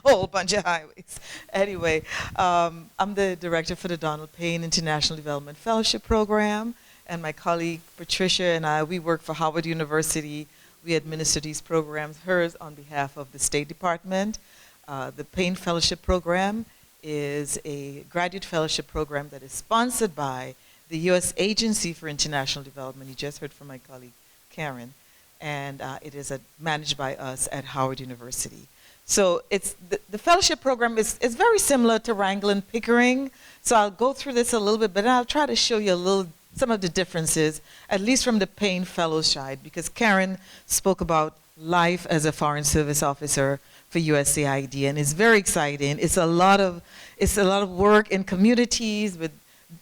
whole bunch of highways. Anyway, I'm the director for the Donald Payne International Development Fellowship Program, and my colleague Patricia and I, we work for Howard University. We administer these programs, hers on behalf of the State Department. The Payne Fellowship Program is a graduate fellowship program that is sponsored by the U.S. Agency for International Development. You just heard from my colleague, Karen. And it is managed by us at Howard University. So it's the fellowship program is very similar to Wrangell Pickering. So I'll go through this a little bit, but I'll try to show you some of the differences, at least from the Payne Fellows side, because Karen spoke about life as a Foreign Service officer for USAID, and it's very exciting. It's a lot of work in communities with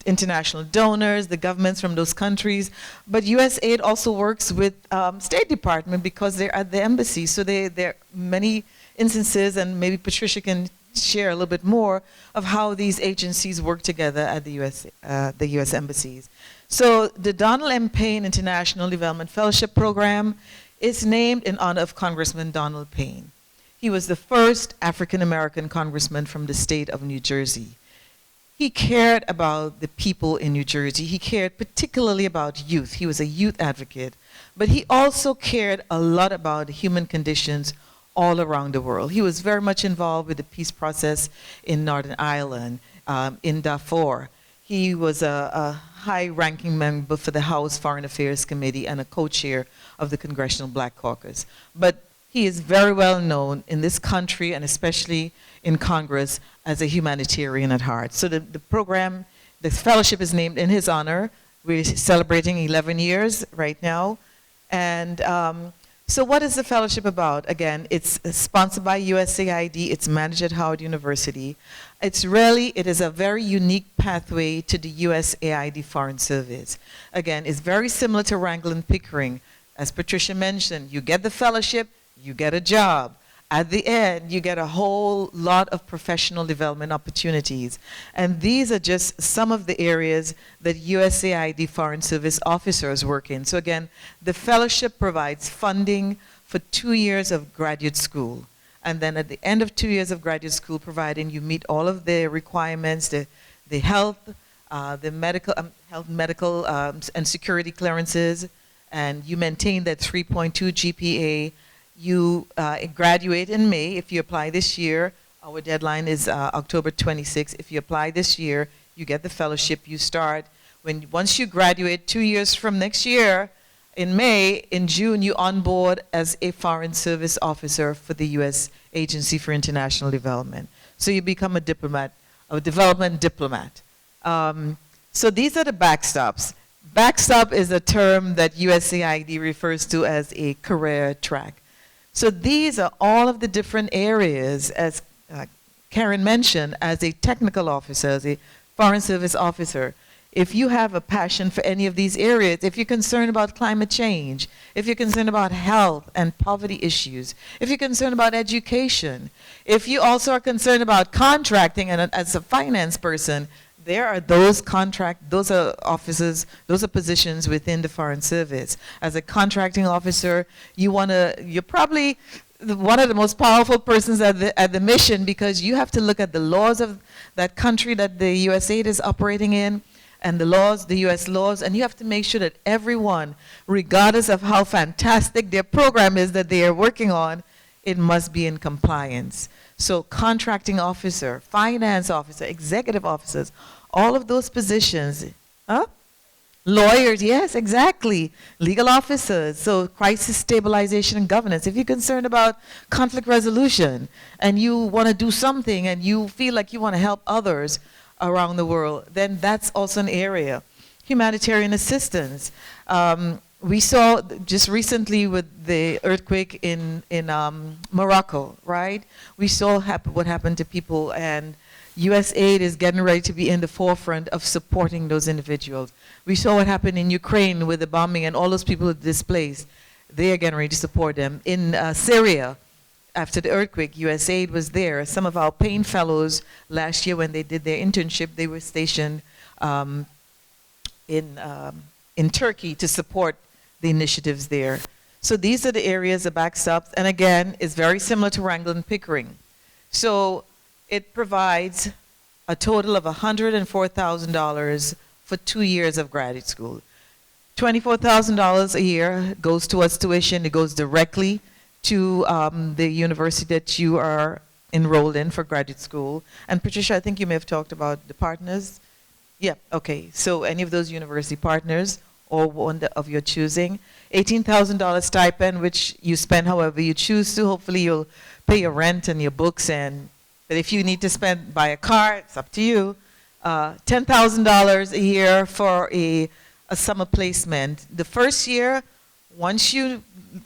international donors, the governments from those countries, but USAID also works with State Department because they're at the embassy. So there are many instances, and maybe Patricia can share a little bit more of how these agencies work together at the U.S. embassies. So the Donald M. Payne International Development Fellowship Program is named in honor of Congressman Donald Payne. He was the first African-American congressman from the state of New Jersey. He cared about the people in New Jersey. He cared particularly about youth. He was a youth advocate, but he also cared a lot about human conditions all around the world. He was very much involved with the peace process in Northern Ireland, in Darfur. He was a high-ranking member for the House Foreign Affairs Committee and a co-chair of the Congressional Black Caucus. But he is very well known in this country and especially in Congress as a humanitarian at heart. So the program, the fellowship is named in his honor. We're celebrating 11 years right now. And so what is the fellowship about? Again, it's sponsored by USAID. It's managed at Howard University. It is a very unique pathway to the USAID Foreign Service. Again, it's very similar to Wrangell Pickering. As Patricia mentioned, you get the fellowship, you get a job. At the end, you get a whole lot of professional development opportunities. And these are just some of the areas that USAID Foreign Service officers work in. So again, the fellowship provides funding for 2 years of graduate school. And then at the end of 2 years of graduate school, providing you meet all of the requirements, the health, the medical and security clearances, and you maintain that 3.2 GPA. You graduate in May if you apply this year. Our deadline is October 26th. If you apply this year, you get the fellowship. You start once you graduate 2 years from next year, in May, in June, you onboard as a Foreign Service officer for the U.S. Agency for International Development. So you become a diplomat, a development diplomat. So these are the backstops. Backstop is a term that USAID refers to as a career track. So these are all of the different areas, as Karen mentioned, as a technical officer, as a Foreign Service officer. If you have a passion for any of these areas, if you're concerned about climate change, if you're concerned about health and poverty issues, if you're concerned about education, if you also are concerned about contracting and as a finance person, there are those are offices, those are positions within the Foreign Service. As a contracting officer, you're probably one of the most powerful persons at the mission, because you have to look at the laws of that country that the USAID is operating in, and the laws, the US laws, and you have to make sure that everyone, regardless of how fantastic their program is that they are working on, it must be in compliance. So contracting officer, finance officer, executive officers, all of those positions, lawyers, yes, exactly, legal officers, so crisis stabilization and governance. If you're concerned about conflict resolution and you want to do something and you feel like you want to help others around the world, then that's also an area. Humanitarian assistance. We saw just recently with the earthquake in Morocco, right? We saw what happened to people, and USAID is getting ready to be in the forefront of supporting those individuals. We saw what happened in Ukraine with the bombing and all those people displaced. They are getting ready to support them. In Syria, after the earthquake, USAID was there. Some of our Payne fellows last year when they did their internship, they were stationed in Turkey to support the initiatives there. So these are the areas of backstops, and again, it's very similar to Wrangell and Pickering. So it provides a total of $104,000 for 2 years of graduate school. $24,000 a year goes towards tuition. It goes directly to the university that you are enrolled in for graduate school. And Patricia, I think you may have talked about the partners. Yeah, okay. So any of those university partners or one of your choosing. $18,000 stipend, which you spend however you choose to. Hopefully you'll pay your rent and your books, but if you need to buy a car, it's up to you. $10,000 a year for a summer placement. The first year, once you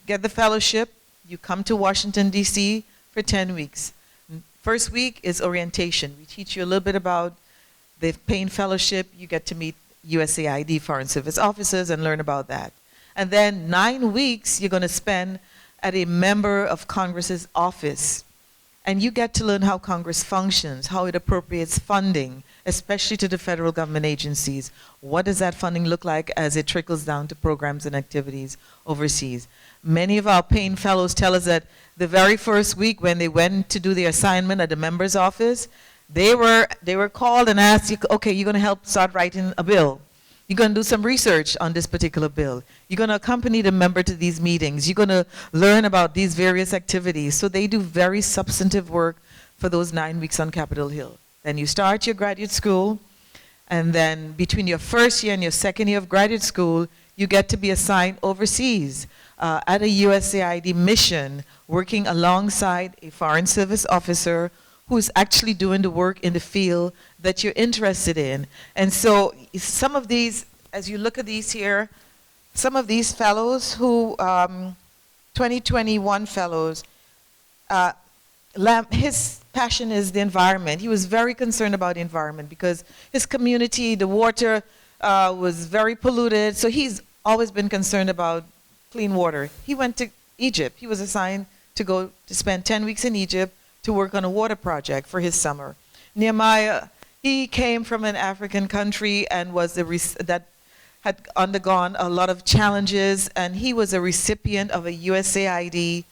get the fellowship, you come to Washington, D.C. for 10 weeks. First week is orientation. We teach you a little bit about the Payne Fellowship. You get to meet USAID Foreign Service officers and learn about that. And then 9 weeks you're going to spend at a member of Congress's office. And you get to learn how Congress functions, how it appropriates funding, especially to the federal government agencies. What does that funding look like as it trickles down to programs and activities overseas? Many of our Payne fellows tell us that the very first week when they went to do their assignment at the member's office, they were called and asked, okay, you're going to help start writing a bill. You're going to do some research on this particular bill. You're going to accompany the member to these meetings. You're going to learn about these various activities. So they do very substantive work for those 9 weeks on Capitol Hill. Then you start your graduate school, and then between your first year and your second year of graduate school, you get to be assigned overseas at a USAID mission, working alongside a Foreign Service officer who's actually doing the work in the field that you're interested in. And so some of these, as you look at these here, some of these fellows who, 2021 fellows, his passion is the environment. He was very concerned about the environment because his community, the water was very polluted, so he's always been concerned about clean water. He went to Egypt. He was assigned to go to spend 10 weeks in Egypt to work on a water project for his summer. Nehemiah, he came from an African country and that had undergone a lot of challenges, and he was a recipient of a USAID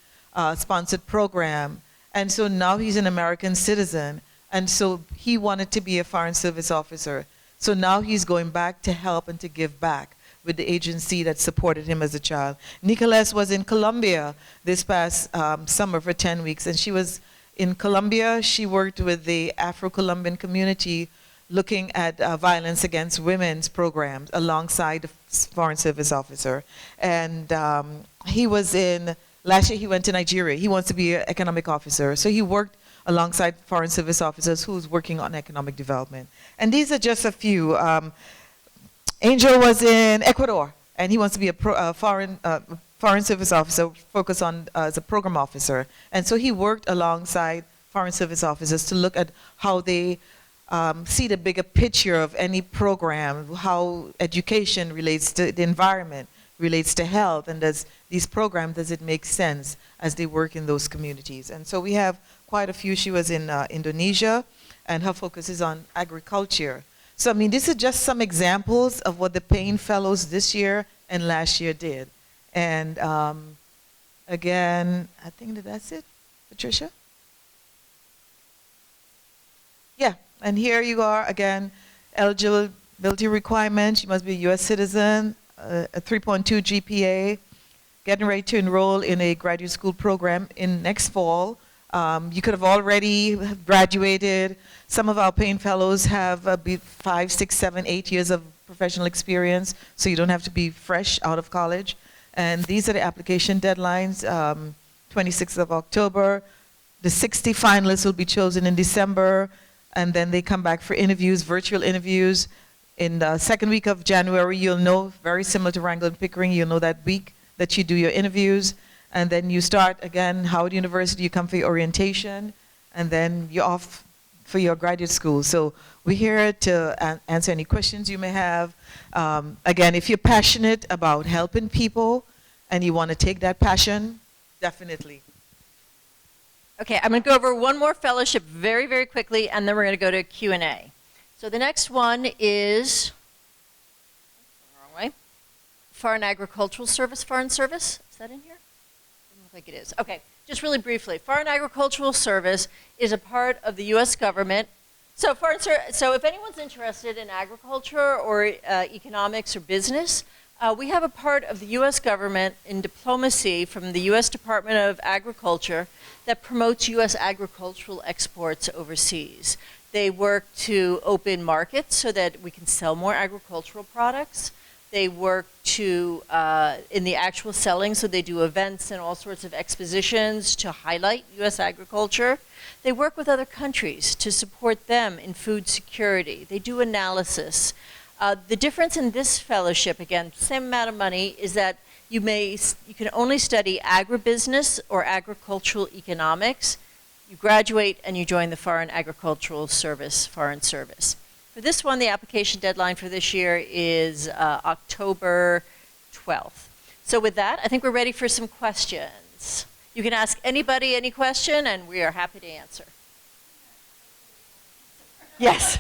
sponsored program. And so now he's an American citizen, and so he wanted to be a Foreign Service officer. So now he's going back to help and to give back with the agency that supported him as a child. Nicholas was in Colombia this past summer for 10 weeks, and she was in Colombia. She worked with the Afro-Colombian community looking at violence against women's programs alongside the Foreign Service officer. And last year he went to Nigeria. He wants to be an economic officer. So he worked alongside Foreign Service officers who's working on economic development. And these are just a few. Angel was in Ecuador, and he wants to be a Foreign Service officer focused on as a program officer. And so he worked alongside Foreign Service officers to look at how they see the bigger picture of any program, how education relates to the environment, relates to health, and does it make sense as they work in those communities. And so we have quite a few. She was in Indonesia, and her focus is on agriculture. So I mean, this is just some examples of what the Payne Fellows this year and last year did. And again, I think that's it, Patricia? Yeah, and here you are again, eligibility requirements. You must be a U.S. citizen, a 3.2 GPA, getting ready to enroll in a graduate school program in next fall. You could have already graduated. Some of our Payne fellows have 5, 6, 7, 8 years of professional experience, so you don't have to be fresh out of college. And these are the application deadlines, 26th of October. The 60 finalists will be chosen in December, and then they come back for interviews, virtual interviews. In the second week of January, you'll know, very similar to Wrangell and Pickering, you'll know that week that you do your interviews. And then you start again, Howard University, you come for your orientation, and then you're off for your graduate school. So we're here to answer any questions you may have. Again, if you're passionate about helping people and you want to take that passion, definitely. Okay, I'm going to go over one more fellowship very, very quickly, and then we're going to go to Q&A. So the next one is, wrong way, Foreign Agricultural Service, Foreign Service. Is that in here? Doesn't look like it is. Okay, just really briefly. Foreign Agricultural Service is a part of the U.S. government. So if anyone's interested in agriculture or economics or business, we have a part of the U.S. government in diplomacy from the U.S. Department of Agriculture that promotes U.S. agricultural exports overseas. They work to open markets so that we can sell more agricultural products. They work to, in the actual selling, so they do events and all sorts of expositions to highlight U.S. agriculture. They work with other countries to support them in food security. They do analysis. The difference in this fellowship, again, same amount of money, is that you can only study agribusiness or agricultural economics. You graduate and you join the Foreign Agricultural Service, Foreign Service. For this one, the application deadline for this year is October 12th. So with that, I think we're ready for some questions. You can ask anybody any question, and we are happy to answer. Yes.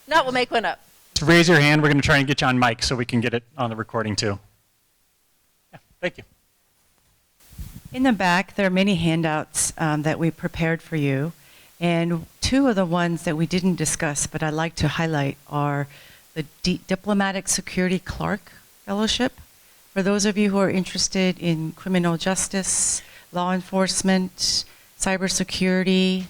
No, we'll make one up. To raise your hand, we're going to try and get you on mic so we can get it on the recording too. Yeah, thank you. In the back, there are many handouts that we prepared for you. And two of the ones that we didn't discuss, but I'd like to highlight, are the Diplomatic Security Clerk Fellowship. For those of you who are interested in criminal justice, law enforcement, cybersecurity,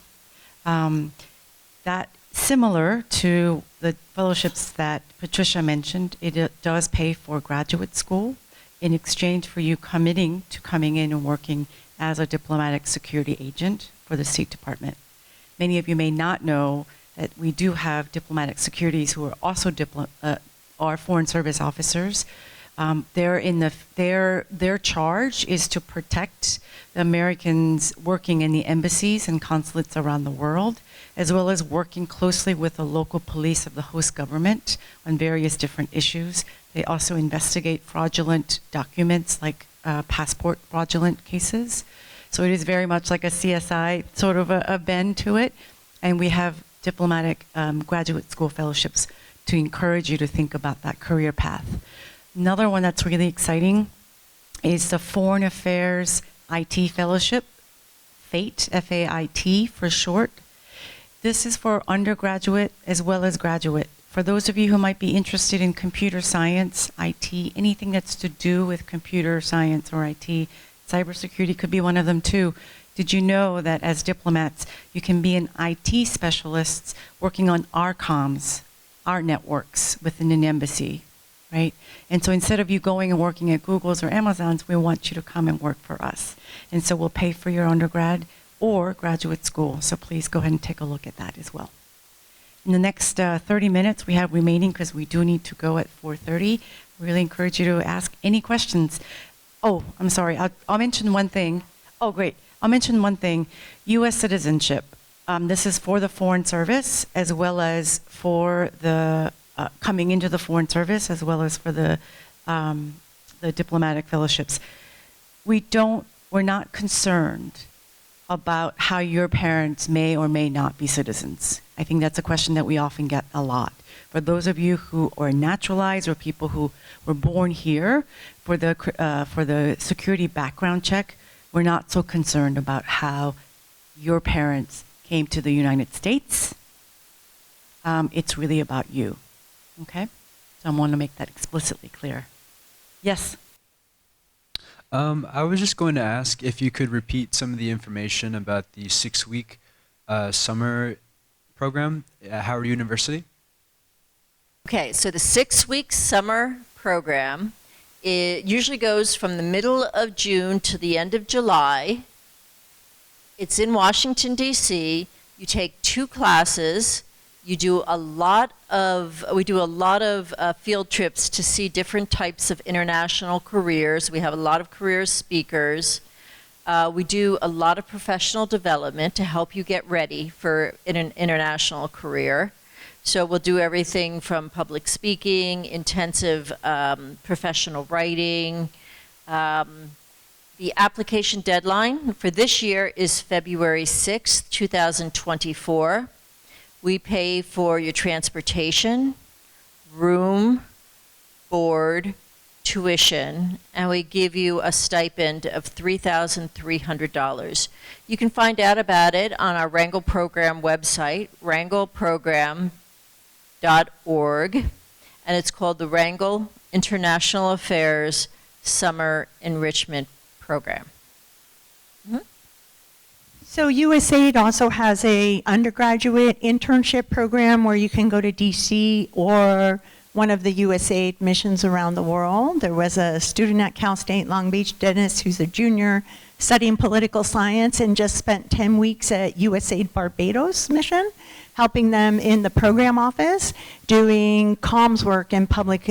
that similar to the fellowships that Patricia mentioned, it does pay for graduate school in exchange for you committing to coming in and working as a diplomatic security agent for the State Department. Many of you may not know that we do have diplomatic securities who are also are foreign service officers. Their charge is to protect the Americans working in the embassies and consulates around the world, as well as working closely with the local police of the host government on various different issues. They also investigate fraudulent documents, like passport fraudulent cases. So it is very much like a CSI sort of a bend to it. And we have diplomatic graduate school fellowships to encourage you to think about that career path. Another one that's really exciting is the Foreign Affairs IT Fellowship, FAIT, F-A-I-T for short. This is for undergraduate as well as graduate. For those of you who might be interested in computer science, IT, anything that's to do with computer science or IT, cybersecurity could be one of them too. Did you know that as diplomats, you can be an IT specialist working on our comms, our networks within an embassy, right? And so instead of you going and working at Google's or Amazon's, we want you to come and work for us. And so we'll pay for your undergrad or graduate school. So please go ahead and take a look at that as well. In the next 30 minutes we have remaining, because we do need to go at 4:30. Really encourage you to ask any questions. Oh, I'm sorry, I'll mention one thing. Oh, great. I'll mention one thing. U.S. citizenship. This is for the Foreign Service, as well as for the coming into the Foreign Service, as well as for the diplomatic fellowships. We're not concerned about how your parents may or may not be citizens. I think that's a question that we often get a lot. For those of you who are naturalized or people who were born here, for the security background check, we're not so concerned about how your parents came to the United States. It's really about you, okay? So I want to make that explicitly clear. Yes? I was just going to ask if you could repeat some of the information about the 6-week summer program at Howard University. Okay, so the 6-week summer program, it usually goes from the middle of June to the end of July. It's in Washington, D.C. You take 2 classes. We do a lot of field trips to see different types of international careers. We have a lot of career speakers. We do a lot of professional development to help you get ready for an international career. So we'll do everything from public speaking, intensive professional writing. The application deadline for this year is February 6th, 2024. We pay for your transportation, room, board, tuition, and we give you a stipend of $3,300. You can find out about it on our Wrangle Program website, wrangleprogram.org, and it's called the Wrangle International Affairs Summer Enrichment Program. So USAID also has a undergraduate internship program where you can go to DC or one of the USAID missions around the world. There was a student at Cal State Long Beach, Dennis, who's a junior, studying political science and just spent 10 weeks at USAID Barbados mission, helping them in the program office, doing comms work and public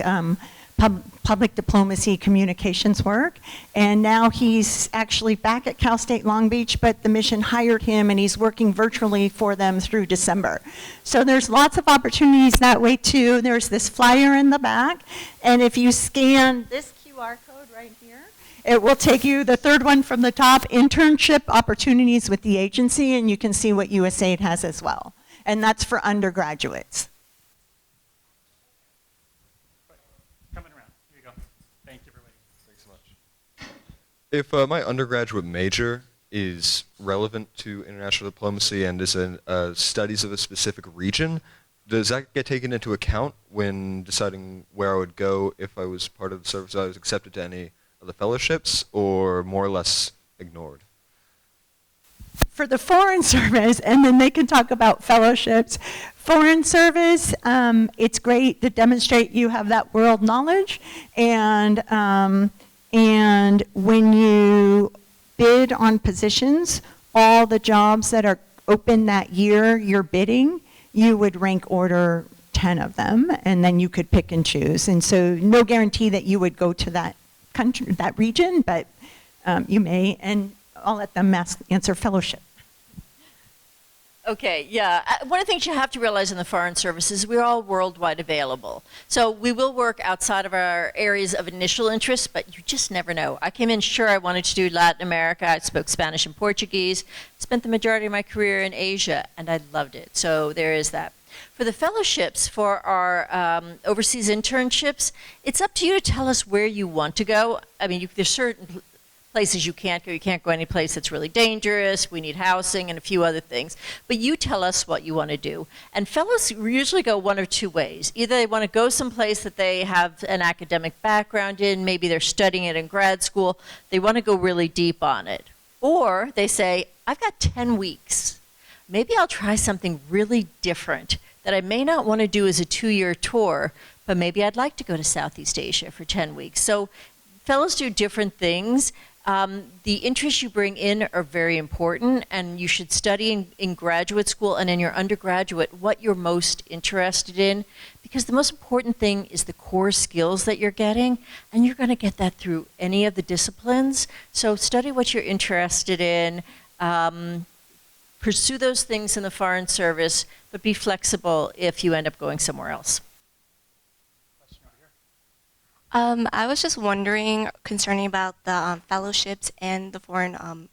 diplomacy communications work. And now he's actually back at Cal State Long Beach, but the mission hired him and he's working virtually for them through December. So there's lots of opportunities that way too. There's this flyer in the back, and if you scan this QR code right here, it will take you, the third one from the top, internship opportunities with the agency, and you can see what USAID has as well. And that's for undergraduates. Coming around. Here you go. Thank you for waiting. Thanks so much. If my undergraduate major is relevant to international diplomacy and is in studies of a specific region, does that get taken into account when deciding where I would go if I was part of the service, I was accepted to any of the fellowships, or more or less ignored? For the Foreign Service, and then they can talk about fellowships. Foreign Service, it's great to demonstrate you have that world knowledge, and when you bid on positions, all the jobs that are open that year you're bidding, you would rank order 10 of them, and then you could pick and choose. And so no guarantee that you would go to that country, that region, but you may, and I'll let them answer fellowship. Okay, yeah. One of the things you have to realize in the Foreign Service is we're all worldwide available. So we will work outside of our areas of initial interest, but you just never know. I came in sure I wanted to do Latin America. I spoke Spanish and Portuguese, spent the majority of my career in Asia, and I loved it. So there is that. For the fellowships, for our overseas internships, it's up to you to tell us where you want to go. I mean, there's certain places you can't go. You can't go any place that's really dangerous. We need housing and a few other things. But you tell us what you want to do. And fellows usually go one of two ways. Either they want to go someplace that they have an academic background in, maybe they're studying it in grad school, they want to go really deep on it. Or they say, I've got 10 weeks. Maybe I'll try something really different that I may not want to do as a 2-year tour, but maybe I'd like to go to Southeast Asia for 10 weeks. So fellows do different things. The interests you bring in are very important, and you should study in graduate school and in your undergraduate what you're most interested in, because the most important thing is the core skills that you're getting, and you're going to get that through any of the disciplines. So study what you're interested in, pursue those things in the Foreign Service, but be flexible if you end up going somewhere else. I was just wondering concerning about the fellowships and the foreign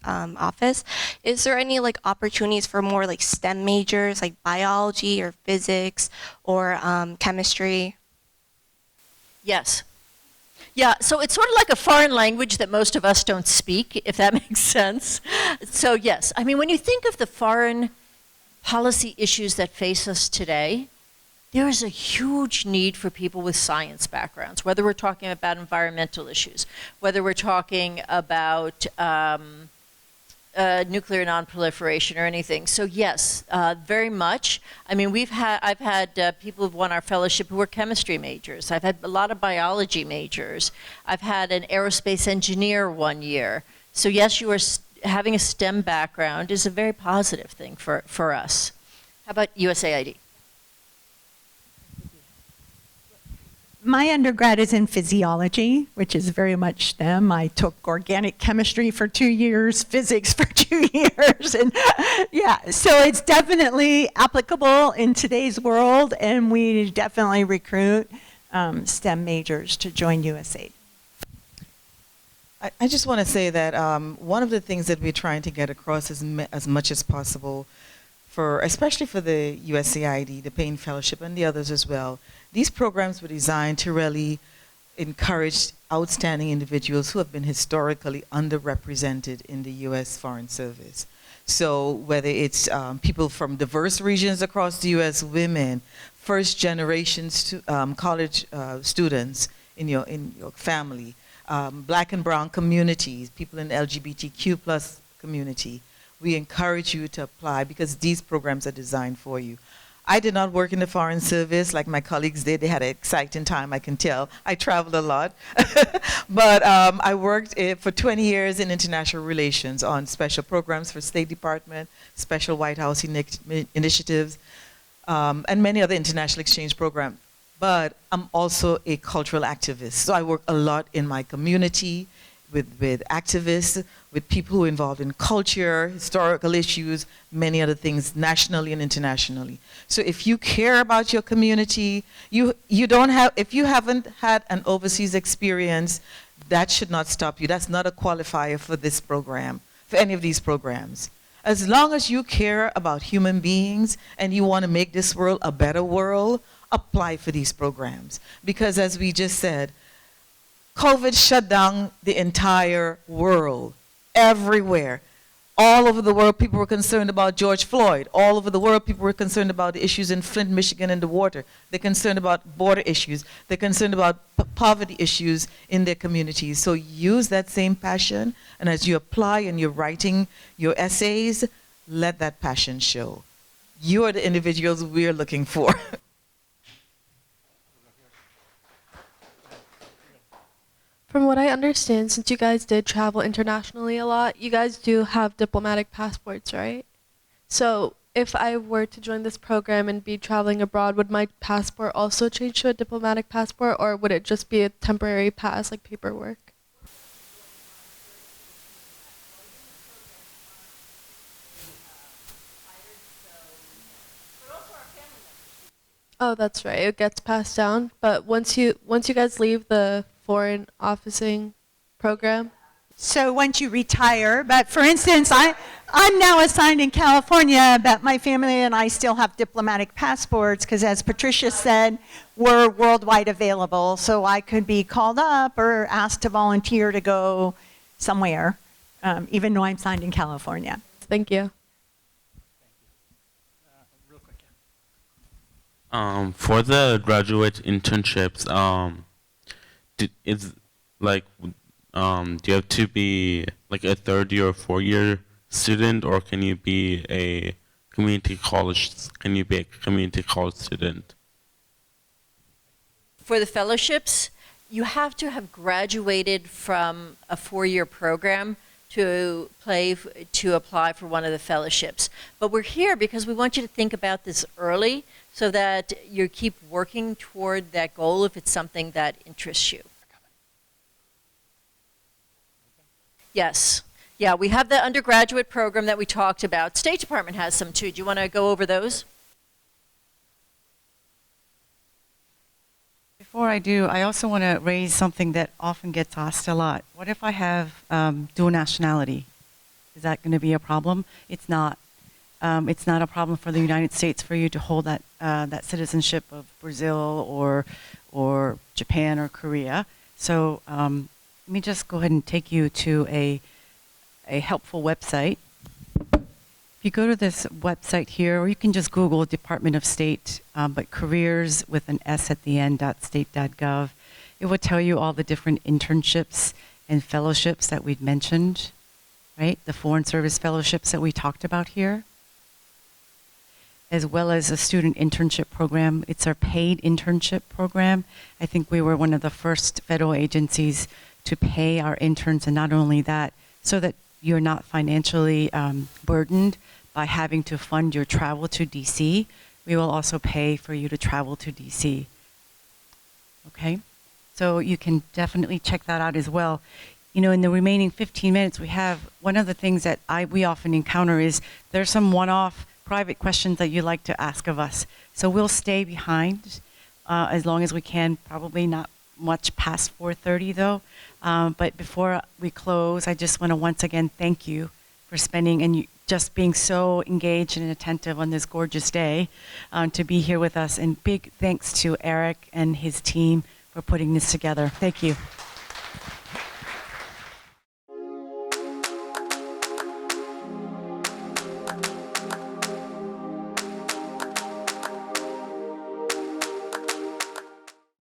office. Is there any like opportunities for more like STEM majors, like biology or physics or chemistry? Yes. Yeah, so it's sort of like a foreign language that most of us don't speak, if that makes sense. So yes, I mean, when you think of the foreign policy issues that face us today, there is a huge need for people with science backgrounds, whether we're talking about environmental issues, whether we're talking about nuclear nonproliferation or anything. So yes, very much. I mean, I've had people who've won our fellowship who were chemistry majors. I've had a lot of biology majors. I've had an aerospace engineer 1 year. So yes, having a STEM background is a very positive thing for us. How about USAID? My undergrad is in physiology, which is very much STEM. I took organic chemistry for 2 years, physics for 2 years, and yeah, so it's definitely applicable in today's world, and we definitely recruit STEM majors to join USAID. I just want to say that one of the things that we're trying to get across as much as possible, especially for the USAID, the Payne Fellowship, and the others as well, these programs were designed to really encourage outstanding individuals who have been historically underrepresented in the U.S. Foreign Service. So whether it's people from diverse regions across the U.S., women, first-generation college students in your family, black and brown communities, people in the LGBTQ plus community, we encourage you to apply because these programs are designed for you. I did not work in the Foreign Service like my colleagues did. They had an exciting time, I can tell. I traveled a lot. But I worked for 20 years in international relations on special programs for State Department, special White House initiatives, and many other international exchange programs. But I'm also a cultural activist. So I work a lot in my community with activists, with people who are involved in culture, historical issues, many other things, nationally and internationally. So if you care about your community, if you haven't had an overseas experience, that should not stop you. That's not a qualifier for this program, for any of these programs. As long as you care about human beings and you want to make this world a better world, apply for these programs. Because as we just said, COVID shut down the entire world, everywhere. All over the world, people were concerned about George Floyd. All over the world, people were concerned about the issues in Flint, Michigan, and the water. They're concerned about border issues. They're concerned about poverty issues in their communities. So use that same passion, and as you apply and you're writing your essays, let that passion show. You are the individuals we're looking for. From what I understand, since you guys did travel internationally a lot, you guys do have diplomatic passports, right? So if I were to join this program and be traveling abroad, would my passport also change to a diplomatic passport, or would it just be a temporary pass, like paperwork? Oh, that's right. It gets passed down. But once you guys leave the foreign officing program? So once you retire, but for instance, I'm now assigned in California, but my family and I still have diplomatic passports because as Patricia said, we're worldwide available. So I could be called up or asked to volunteer to go somewhere, even though I'm signed in California. Thank you. For the graduate internships, do you have to be like a third year or 4-year student, or can you be a community college student? For the fellowships, you have to have graduated from a 4-year program to apply for one of the fellowships. But we're here because we want you to think about this early so that you keep working toward that goal if it's something that interests you. Yes. Yeah, we have the undergraduate program that we talked about. State Department has some too. Do you want to go over those? Before I do, I also want to raise something that often gets asked a lot. What if I have dual nationality? Is that going to be a problem? It's not. It's not a problem for the United States for you to hold that citizenship of Brazil or Japan or Korea. So let me just go ahead and take you to a helpful website. If you go to this website here, or you can just Google Department of State, but careers with an S at the end, .state.gov, it will tell you all the different internships and fellowships that we've mentioned, right? The Foreign Service fellowships that we talked about here, as well as a student internship program. It's our paid internship program. I think we were one of the first federal agencies to pay our interns, and not only that, so that you're not financially burdened by having to fund your travel to DC. We will also pay for you to travel to DC. Okay? So you can definitely check that out as well. You know, in the remaining 15 minutes we have, one of the things that we often encounter is there's some one-off private questions that you'd like to ask of us. So we'll stay behind as long as we can, probably not much past 4:30 though. But before we close, I just want to once again thank you for spending and just being so engaged and attentive on this gorgeous day to be here with us. And big thanks to Eric and his team for putting this together. Thank you.